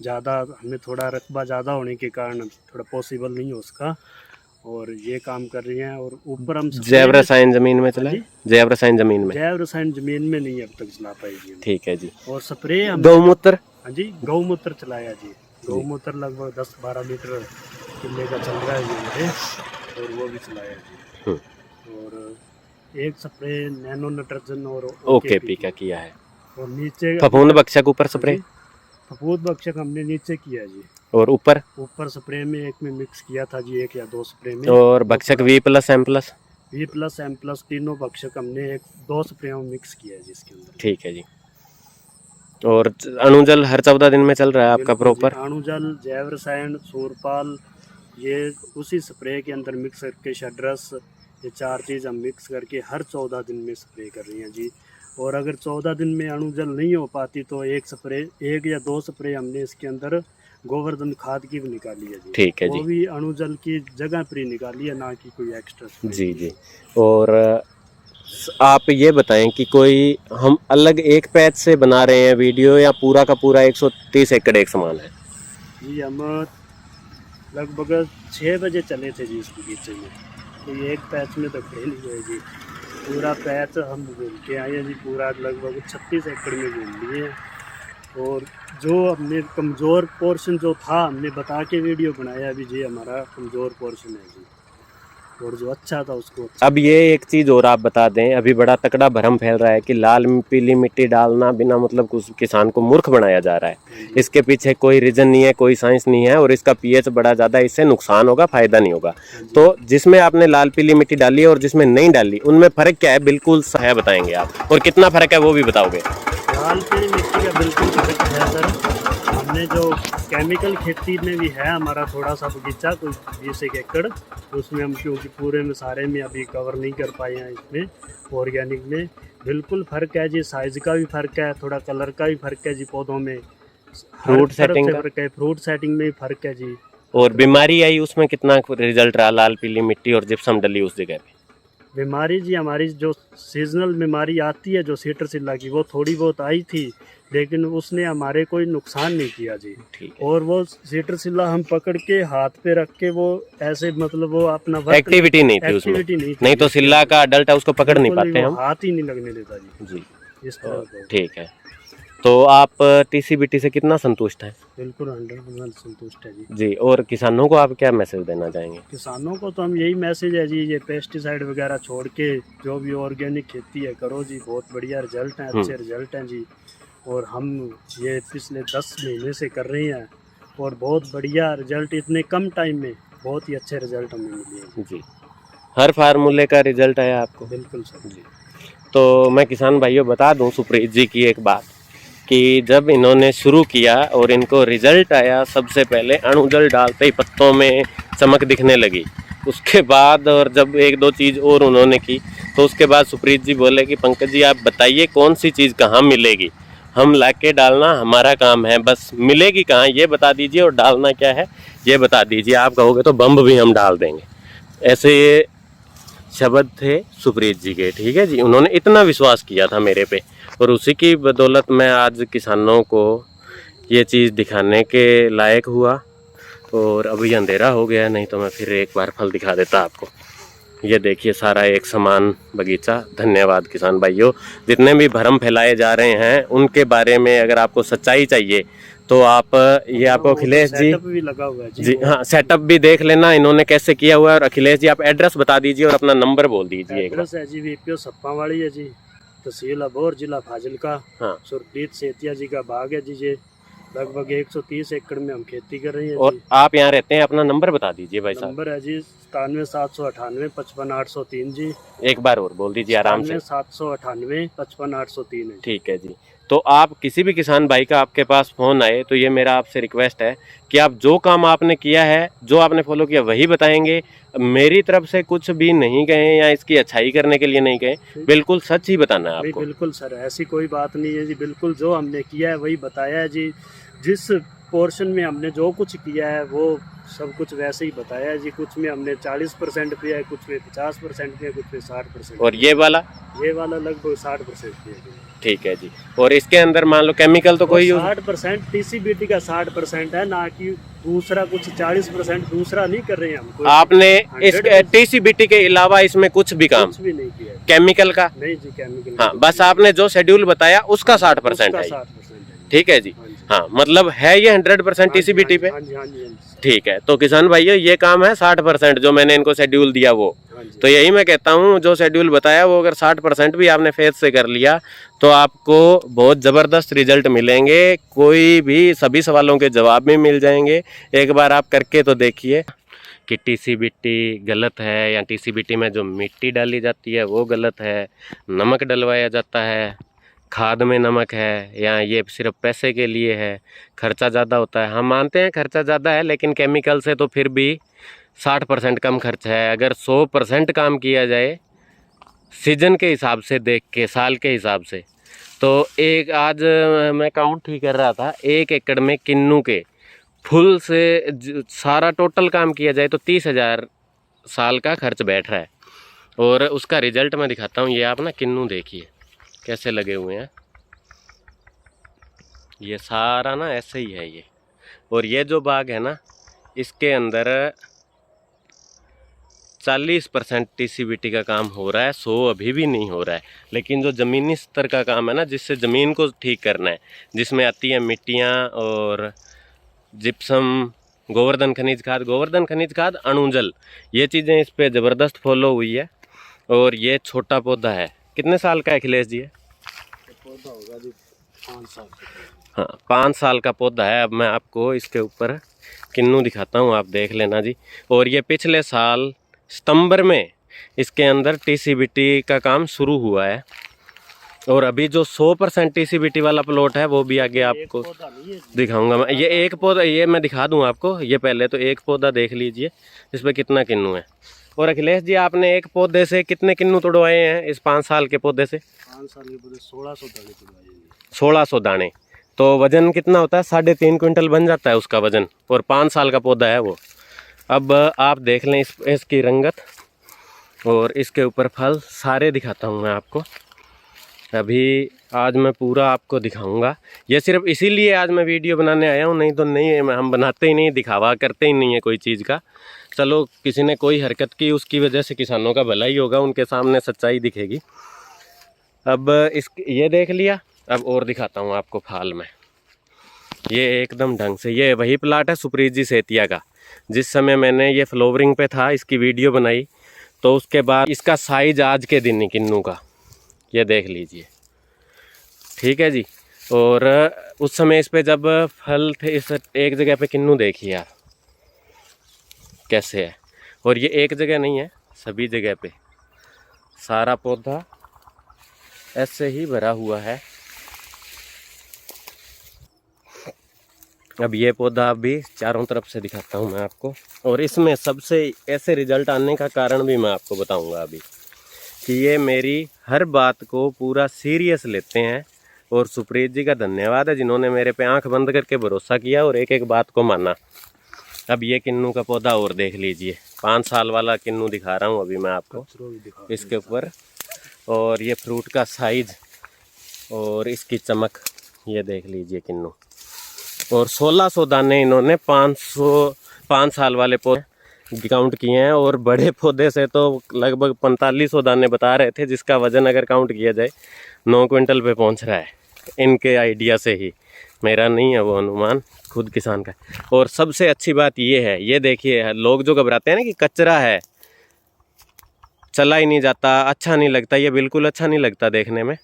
ज़्यादा हमें थोड़ा रकबा ज़्यादा होने के कारण थोड़ा पॉसिबल नहीं हो उसका, और ये काम कर रही हैं। और ऊपर हम जैव रसायन जमीन में चला? जैव रसायन जमीन में? जैव रसायन जमीन में नहीं अब तक चला पाई जी। ठीक है जी। और स्प्रे हम गौमूत्र? हाँ जी, गौमूत्र चलाया जी। गौमूत्र लगभग 10-12 लीटर किले का चल रहा है जी मुझे, और वो भी चलाया जी। और एक स्प्रे नैनो नाइट्रोजन और ओकेपी का किया है। और नीचे फफूंद भक्षक ऊपर स्प्रे? फफूंद भक्षक हमने नीचे किया जी। और ऊपर? ऊपर स्प्रे में एक में मिक्स किया था जी, 1 या 2 स्प्रे में। और भक्षक V+, M+? V+, M+, तीनों भक्षक हमने 1-2 स्प्रे में मिक्स किया है जी इसके अंदर। ठीक है जी। और अणुजल हर 14 दिन में चल रहा है आपका प्रॉपर? अणुजल, जैव रसायन, सूरपाल, ये उसी स्प्रे के अंदर मिक्स करके शड्रस, ये 4 चीज़ हम मिक्स करके हर 14 दिन में स्प्रे कर रही हैं जी। और अगर 14 दिन में अणुजल नहीं हो पाती तो 1 या 2 स्प्रे हमने इसके अंदर गोवर्धन खाद की भी निकाली है जी। ठीक है जी। वो भी अणुजल की जगह पर ही निकाली है, ना कि कोई एक्स्ट्रा। जी जी। और आप ये बताएं कि कोई हम अलग एक पैच से बना रहे हैं वीडियो, या पूरा का पूरा 130 एकड़ एक समान है? जी हम लगभग 6 बजे चले थे जी इस बगीचे में, तो ये एक पैच में तो खेल गए जी। पूरा पैच हम घूम के आए हैं जी। पूरा लगभग 36 एकड़ में घूम लिए हैं। और जो हमने कमज़ोर पोर्शन जो था हमने बता के वीडियो बनाया अभी जी, हमारा कमज़ोर पोर्शन है जी। और जो अच्छा था उसको अब ये एक चीज़ और आप बता दें, अभी बड़ा तकड़ा भ्रम फैल रहा है कि लाल पीली मिट्टी डालना बिना मतलब कुछ किसान को मूर्ख बनाया जा रहा है। इसके पीछे कोई रीज़न नहीं है, कोई साइंस नहीं है, और इसका पीएच बड़ा ज़्यादा, इससे नुकसान होगा, फ़ायदा नहीं होगा। तो जिसमें आपने लाल पीली मिट्टी डाली है और जिसमें नहीं डाली, उनमें फ़र्क क्या है? बिल्कुल है, बताएंगे आप? और कितना फ़र्क है वो भी बताओगे? लाल पीली मिट्टी का बिल्कुल फर्क है सर। हमने जो केमिकल खेती में भी है हमारा थोड़ा सा बगीचा, कोई 20 एकड़, उसमें हम क्योंकि पूरे में सारे में अभी कवर नहीं कर पाए हैं, इसमें ऑर्गेनिक में बिल्कुल फ़र्क है जी। साइज़ का भी फ़र्क है, थोड़ा कलर का भी फ़र्क है जी पौधों में, फ्रूट सेटिंग का फ़र्क है, फ्रूट सेटिंग में भी फ़र्क है जी। और बीमारी आई उसमें कितना रिजल्ट रहा लाल पीली मिट्टी और जिप्सम डली उस जगह पे? बीमारी जी हमारी जो सीजनल बीमारी आती है जो सीटरसिल्ला की, वो थोड़ी बहुत आई थी, लेकिन उसने हमारे कोई नुकसान नहीं किया जी। और वो सीटरसिल्ला हम पकड़ के हाथ पे रख के वो ऐसे मतलब वो अपना एक्टिविटी नहीं थी उसमें? नहीं तो सिल्ला का अडल्ट है उसको पकड़ नहीं पाते हम, हाथ ही नहीं लगने देता जी इस तरह। ठीक है। तो आप टीसीबीटी से कितना संतुष्ट हैं? बिल्कुल 100% संतुष्ट है जी। जी। और किसानों को आप क्या मैसेज देना चाहेंगे? किसानों को तो हम यही मैसेज है जी, ये पेस्टिसाइड वगैरह छोड़ के जो भी ऑर्गेनिक खेती है करो जी, बहुत बढ़िया रिजल्ट हैं, अच्छे रिजल्ट हैं जी। और हम ये पिछले 10 महीने से कर रहे हैं, और बहुत बढ़िया रिजल्ट, इतने कम टाइम में बहुत ही अच्छे रिजल्ट हमें मिले हैं जी। हर फार्मूले का रिजल्ट आया आपको? बिल्कुल सर जी। तो मैं किसान भाइयों बता दूं सुप्रीत जी की एक बात, कि जब इन्होंने शुरू किया और इनको रिजल्ट आया, सबसे पहले अणुजल डालते ही पत्तों में चमक दिखने लगी। उसके बाद और जब 1-2 चीज़ और उन्होंने की, तो उसके बाद सुप्रीत जी बोले कि पंकज जी आप बताइए कौन सी चीज़ कहाँ मिलेगी, हम लाके डालना हमारा काम है, बस मिलेगी कहाँ ये बता दीजिए और डालना क्या है ये बता दीजिए, आप कहोगे तो बम्ब भी हम डाल देंगे। ऐसे ये शब्द थे सुप्रीत जी के, ठीक है जी। उन्होंने इतना विश्वास किया था मेरे पे, और उसी की बदौलत मैं आज किसानों को ये चीज़ दिखाने के लायक हुआ। और अभी अंधेरा हो गया, नहीं तो मैं फिर एक बार फल दिखा देता आपको। ये देखिए सारा एक समान बगीचा। धन्यवाद किसान भाइयों। जितने भी भ्रम फैलाए जा रहे हैं उनके बारे में अगर आपको सच्चाई चाहिए तो आप ये आपको अखिलेश जी भी लगा हुआ है जी हाँ, सेटअप भी देख लेना इन्होंने कैसे किया हुआ है। और अखिलेश जी आप एड्रेस बता दीजिए और अपना नंबर बोल दीजिए। एड्रेस है जी VPO सप्पावाड़ी है जी, तहसील अबोर, जिला फाजिलका। हाँ। सुरप्रीत सेतिया जी का बाग है जी ये। लगभग 130 एकड़ में हम खेती कर रहे हैं और जी। आप यहाँ रहते हैं, अपना नंबर बता दीजिए भाई साहब। नंबर है जी 97 798 55 803 जी। एक बार और बोल दीजिए आराम से। 97 798 55 803 है। ठीक है जी। तो आप किसी भी किसान भाई का आपके पास फ़ोन आए तो ये मेरा आपसे रिक्वेस्ट है कि आप जो काम आपने किया है, जो आपने फॉलो किया वही बताएंगे। मेरी तरफ से कुछ भी नहीं कहें या इसकी अच्छाई करने के लिए नहीं कहें, बिल्कुल सच ही बताना है नहीं आपको। बिल्कुल सर, ऐसी कोई बात नहीं है जी, बिल्कुल जो हमने किया है वही बताया है जी। जिस पोर्शन में हमने जो कुछ किया है वो सब कुछ वैसे ही बताया है जी। कुछ में हमने 40% किया है, कुछ में 50% किया है, कुछ में 60%। और ये वाला लगभग 60% किया है। ठीक है जी। और इसके अंदर मान लो केमिकल तो कोई यूज 60% टीसीबीटी का 60% है ना, कि दूसरा कुछ 40% दूसरा नहीं कर रहे हैं हम। आपने इस टीसीबीटी के अलावा इसमें कुछ भी काम कुछ भी नहीं किया है। केमिकल का नहीं जी, केमिकल हाँ, बस आपने जो शेड्यूल बताया उसका 60% है। 60% है। ठीक है जी। हाँ, मतलब है ये 100% टीसीबीटी पे। हाँ जी, हाँ जी, हाँ जी। ठीक है, तो किसान भाइयों ये काम है 60% जो मैंने इनको शेड्यूल दिया वो। तो यही मैं कहता हूँ, जो शेड्यूल बताया वो अगर 60% भी आपने फेज से कर लिया तो आपको बहुत ज़बरदस्त रिजल्ट मिलेंगे। कोई भी सभी सवालों के जवाब भी मिल जाएंगे। एक बार आप करके तो देखिए कि टीसीबीटी गलत है या टीसीबीटी में जो मिट्टी डाली जाती है वो गलत है, नमक डलवाया जाता है, खाद में नमक है, या ये सिर्फ पैसे के लिए है, खर्चा ज़्यादा होता है। हम मानते हैं खर्चा ज़्यादा है, लेकिन केमिकल से तो फिर भी 60% कम खर्च है। अगर 100% काम किया जाए सीजन के हिसाब से देख के, साल के हिसाब से, तो एक आज मैं काउंट ही कर रहा था, 1 एकड़ में किन्नू के फुल से सारा टोटल काम किया जाए तो 30,000 साल का खर्च बैठ रहा है। और उसका रिजल्ट मैं दिखाता हूँ। ये आप ना किन्नू देखिए कैसे लगे हुए हैं, ये सारा ना ऐसे ही है ये। और ये जो बाग है ना, इसके अंदर 40% टीसीबीटी का काम हो रहा है, 100 अभी भी नहीं हो रहा है। लेकिन जो ज़मीनी स्तर का काम है ना, जिससे ज़मीन को ठीक करना है, जिसमें आती है मिट्टियाँ और जिप्सम, गोवर्धन खनिज खाद, अणुजल, ये चीज़ें इस पे ज़बरदस्त फॉलो हुई है। और ये छोटा पौधा है, कितने साल का है अखिलेश जी? पौधा होगा जी 5 साल का। हाँ, 5 साल का पौधा है। अब मैं आपको इसके ऊपर किन्नू दिखाता हूँ, आप देख लेना जी। और ये पिछले साल सितंबर में इसके अंदर टीसीबीटी का काम शुरू हुआ है। और अभी जो 100% टीसीबीटी वाला प्लॉट है वो भी आगे आपको दिखाऊंगा मैं। ये एक पौधा, ये मैं दिखा दूं आपको। ये पहले तो एक पौधा देख लीजिए इस पर कितना किन्नू है। और अखिलेश जी, आपने एक पौधे से कितने किन्नू तोड़वाए हैं इस 5 साल के पौधे से? 5 साल के पौधे 1600 दाने तोड़वाए। 1600 दाने, तो वजन कितना होता है? 3.5 क्विंटल बन जाता है उसका वजन। और 5 साल का पौधा है वो। अब आप देख लें इसकी रंगत और इसके ऊपर फल सारे दिखाता हूँ मैं आपको। अभी आज मैं पूरा आपको दिखाऊंगा। ये सिर्फ इसीलिए आज मैं वीडियो बनाने आया हूँ, नहीं तो नहीं, हम बनाते ही नहीं, दिखावा करते ही नहीं है कोई चीज़ का। चलो, किसी ने कोई हरकत की उसकी वजह से किसानों का भला ही होगा, उनके सामने सच्चाई दिखेगी। अब ये देख लिया, अब और दिखाता हूँ आपको फाल में। ये एकदम ढंग से, ये वही प्लाट है सुप्रीत जी सेतिया का। जिस समय मैंने ये फ्लोवरिंग पे था, इसकी वीडियो बनाई, तो उसके बाद इसका साइज आज के दिन ही किन्नू का ये देख लीजिए। ठीक है जी। और उस समय इस पे जब फल थे, इस एक जगह पे किन्नू देखिए आप कैसे है। और ये एक जगह नहीं है, सभी जगह पे सारा पौधा ऐसे ही भरा हुआ है। अब ये पौधा अभी चारों तरफ से दिखाता हूँ मैं आपको। और इसमें सबसे ऐसे रिजल्ट आने का कारण भी मैं आपको बताऊँगा अभी, कि ये मेरी हर बात को पूरा सीरियस लेते हैं। और सुप्रीत जी का धन्यवाद है जिन्होंने मेरे पे आंख बंद करके भरोसा किया और एक एक बात को माना। अब ये किन्नू का पौधा और देख लीजिए, 5 साल वाला किन्नू दिखा रहा हूँ अभी मैं आपको इसके ऊपर। और ये फ्रूट का साइज और इसकी चमक, ये देख लीजिए किन्नू। और 1600 दाने इन्होंने 5 साल वाले पौधे काउंट किए हैं। और बड़े पौधे से तो लगभग 4500 दाने बता रहे थे, जिसका वजन अगर काउंट किया जाए 9 क्विंटल पे पहुंच रहा है। इनके आइडिया से ही, मेरा नहीं है वो अनुमान, खुद किसान का। और सबसे अच्छी बात ये है, ये देखिए, लोग जो घबराते हैं ना कि कचरा है, चला ही नहीं जाता, अच्छा नहीं लगता, ये बिल्कुल अच्छा नहीं लगता देखने में।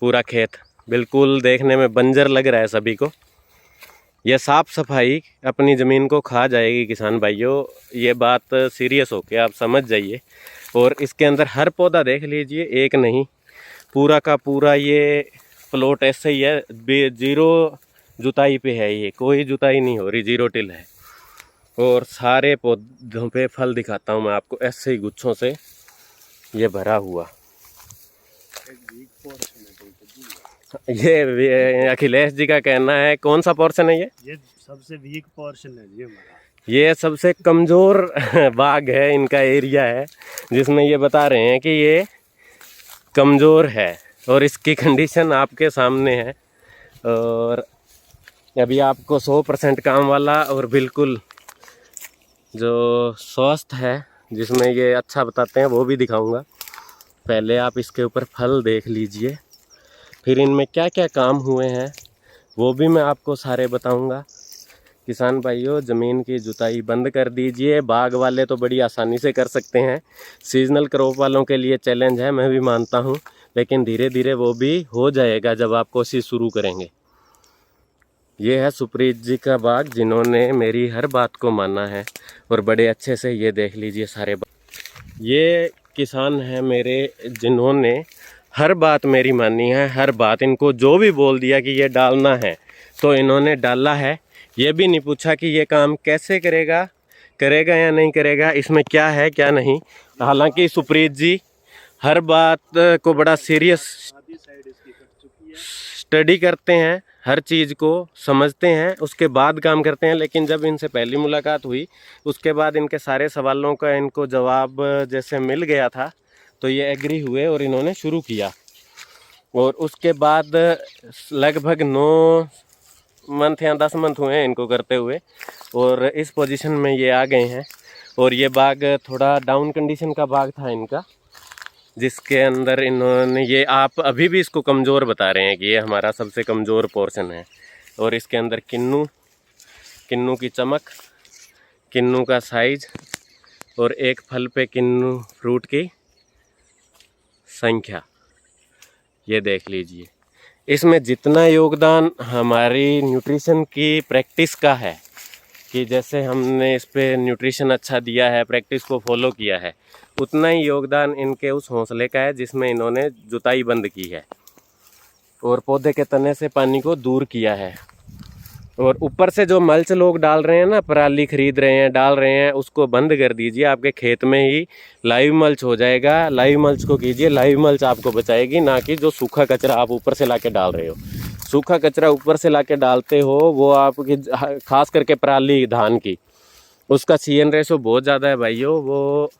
पूरा खेत बिल्कुल देखने में बंजर लग रहा है सभी को। ये साफ सफाई अपनी ज़मीन को खा जाएगी किसान भाइयों, ये बात सीरियस होके आप समझ जाइए। और इसके अंदर हर पौधा देख लीजिए, एक नहीं पूरा का पूरा ये प्लॉट ऐसे ही है, जीरो जुताई पे है, ये कोई जुताई नहीं हो रही, जीरो टिल है। और सारे पौधों पे फल दिखाता हूँ मैं आपको, ऐसे ही गुच्छों से ये भरा हुआ। ये अखिलेश जी का कहना है, कौन सा पोर्शन है ये सबसे वीक पोर्शन है जी हमारा, ये सबसे कमज़ोर बाग है, इनका एरिया है, जिसमें ये बता रहे हैं कि ये कमज़ोर है। और इसकी कंडीशन आपके सामने है। और अभी आपको 100% काम वाला और बिल्कुल जो स्वस्थ है, जिसमें ये अच्छा बताते हैं, वो भी दिखाऊंगा। पहले आप इसके ऊपर फल देख लीजिए, फिर इनमें क्या क्या काम हुए हैं वो भी मैं आपको सारे बताऊंगा। किसान भाइयों, ज़मीन की जुताई बंद कर दीजिए। बाग वाले तो बड़ी आसानी से कर सकते हैं, सीजनल क्रॉप वालों के लिए चैलेंज है, मैं भी मानता हूं, लेकिन धीरे धीरे वो भी हो जाएगा जब आप कोशिश शुरू करेंगे। ये है सुप्रीत जी का बाग, जिन्होंने मेरी हर बात को माना है और बड़े अच्छे से, ये देख लीजिए सारे बाग। ये किसान हैं मेरे जिन्होंने हर बात मेरी मानी है, हर बात, इनको जो भी बोल दिया कि ये डालना है तो इन्होंने डाला है। ये भी नहीं पूछा कि ये काम कैसे करेगा, करेगा या नहीं करेगा, इसमें क्या है क्या नहीं। हालांकि सुप्रीत जी हर बात को बड़ा सीरियस स्टडी करते हैं, हर चीज़ को समझते हैं, उसके बाद काम करते हैं। लेकिन जब इनसे पहली मुलाकात हुई, उसके बाद इनके सारे सवालों का इनको जवाब जैसे मिल गया था, तो ये एग्री हुए और इन्होंने शुरू किया। और उसके बाद लगभग 9 मंथ या 10 मंथ हुए हैं इनको करते हुए, और इस पोजीशन में ये आ गए हैं। और ये बाग थोड़ा डाउन कंडीशन का बाग था इनका, जिसके अंदर इन्होंने, ये आप अभी भी इसको कमज़ोर बता रहे हैं कि ये हमारा सबसे कमज़ोर पोर्शन है। और इसके अंदर किन्नू की चमक, किन्नू का साइज और एक फल पे किन्नू फ्रूट की संख्या, ये देख लीजिए। इसमें जितना योगदान हमारी न्यूट्रिशन की प्रैक्टिस का है, कि जैसे हमने इस पे न्यूट्रिशन अच्छा दिया है, प्रैक्टिस को फॉलो किया है, उतना ही योगदान इनके उस हौसले का है जिसमें इन्होंने जुताई बंद की है और पौधे के तने से पानी को दूर किया है। और ऊपर से जो मल्च लोग डाल रहे हैं ना, पराली खरीद रहे हैं, डाल रहे हैं, उसको बंद कर दीजिए। आपके खेत में ही लाइव मल्च हो जाएगा। लाइव मल्च को कीजिए, लाइव मल्च आपको बचाएगी, ना कि जो सूखा कचरा आप ऊपर से लाके डाल रहे हो। सूखा कचरा ऊपर से लाके डालते हो, वो आपकी, खास करके पराली धान की, उसका CN रेशो बहुत ज़्यादा है भाइयों। वो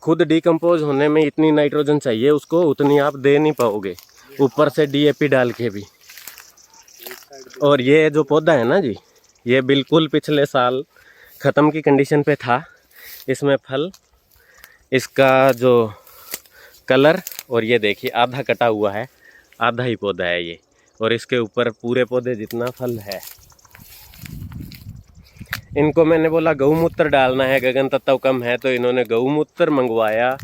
खुद डिकम्पोज होने में इतनी नाइट्रोजन चाहिए उसको, उतनी आप दे नहीं पाओगे, ऊपर से DAP डाल के भी। और ये जो पौधा है ना जी, ये बिल्कुल पिछले साल ख़त्म की कंडीशन पे था। इसमें फल, इसका जो कलर, और ये देखिए आधा कटा हुआ है, आधा ही पौधा है ये। और इसके ऊपर पूरे पौधे जितना फल है। इनको मैंने बोला गौमूत्र डालना है, गगन तत्व कम है, तो इन्होंने गौमूत्र मंगवाया,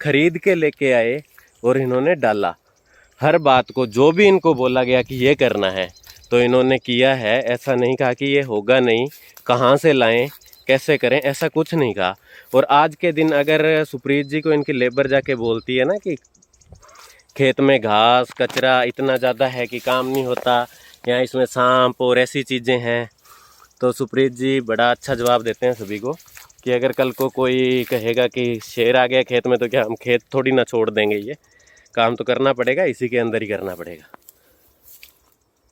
खरीद के लेके आए और इन्होंने डाला। हर बात को जो भी इनको बोला गया कि ये करना है तो इन्होंने किया है। ऐसा नहीं कहा कि ये होगा नहीं, कहाँ से लाएं, कैसे करें, ऐसा कुछ नहीं कहा। और आज के दिन अगर सुप्रीत जी को इनकी लेबर जाके बोलती है ना कि खेत में घास कचरा इतना ज़्यादा है कि काम नहीं होता, या इसमें सांप और ऐसी चीज़ें हैं, तो सुप्रीत जी बड़ा अच्छा जवाब देते हैं सभी को कि अगर कल को कोई कहेगा कि शेर आ गया खेत में, तो क्या हम खेत थोड़ी ना छोड़ देंगे, ये काम तो करना पड़ेगा, इसी के अंदर ही करना पड़ेगा।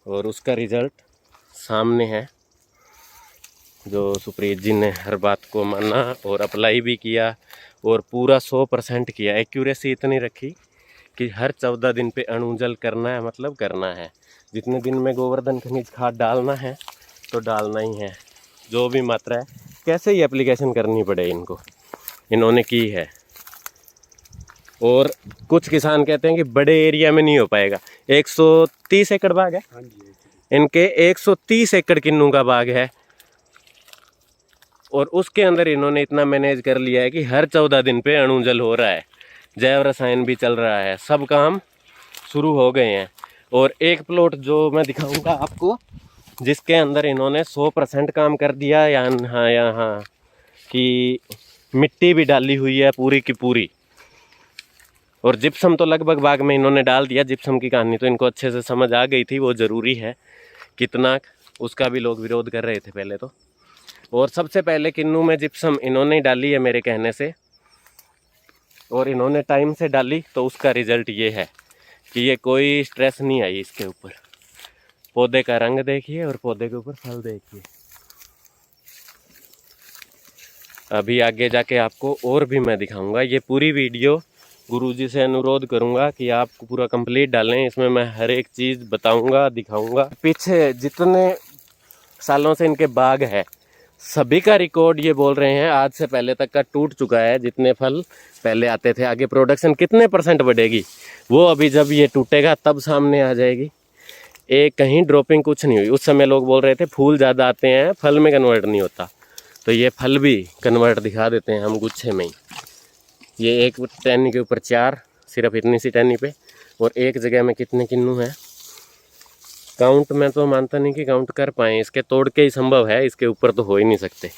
और उसका रिज़ल्ट सामने है, जो सुप्रीत जी ने हर बात को माना और अप्लाई भी किया और पूरा 100% किया। एक्यूरेसी इतनी रखी कि हर 14 दिन पे अणुजल करना है, मतलब करना है। जितने दिन में गोवर्धन खनिज खाद डालना है तो डालना ही है, जो भी मात्रा है। कैसे ही एप्लीकेशन करनी पड़े इनको, इन्होंने की है। और कुछ किसान कहते हैं कि बड़े एरिया में नहीं हो पाएगा। 130 एकड़ बाग है इनके, 130 एकड़ किन्नू का बाग है, और उसके अंदर इन्होंने इतना मैनेज कर लिया है कि हर 14 दिन पे अणुजल हो रहा है, जैव रसायन भी चल रहा है, सब काम शुरू हो गए हैं। और एक प्लॉट जो मैं दिखाऊंगा आपको, जिसके अंदर इन्होंने 100% काम कर दिया। यहाँ कि मिट्टी भी डाली हुई है पूरी की पूरी, और जिप्सम तो लगभग बाग में इन्होंने डाल दिया। जिप्सम की कहानी तो इनको अच्छे से समझ आ गई थी, वो ज़रूरी है कितना, उसका भी लोग विरोध कर रहे थे पहले तो। और सबसे पहले किन्नू में जिप्सम इन्होंने ही डाली है मेरे कहने से, और इन्होंने टाइम से डाली, तो उसका रिजल्ट ये है कि ये कोई स्ट्रेस नहीं आई इसके ऊपर। पौधे का रंग देखिए और पौधे के ऊपर फल देखिए। अभी आगे जाके आपको और भी मैं दिखाऊंगा। ये पूरी वीडियो गुरुजी से अनुरोध करूंगा कि आप पूरा कंप्लीट डालें, इसमें मैं हर एक चीज़ बताऊंगा, दिखाऊंगा। पीछे जितने सालों से इनके बाग है सभी का रिकॉर्ड ये बोल रहे हैं आज से पहले तक का टूट चुका है। जितने फल पहले आते थे, आगे प्रोडक्शन कितने % बढ़ेगी वो अभी जब ये टूटेगा तब सामने आ जाएगी। एक कहीं ड्रॉपिंग कुछ नहीं हुई। उस समय लोग बोल रहे थे फूल ज़्यादा आते हैं, फल में कन्वर्ट नहीं होता, तो ये फल भी कन्वर्ट दिखा देते हैं हम गुच्छे में ही। ये एक टहनी के ऊपर 4, सिर्फ इतनी सी टहनी पे, और एक जगह में कितने किन्नू हैं काउंट में तो मानता नहीं कि काउंट कर पाएँ, इसके तोड़ के ही संभव है, इसके ऊपर तो हो ही नहीं सकते।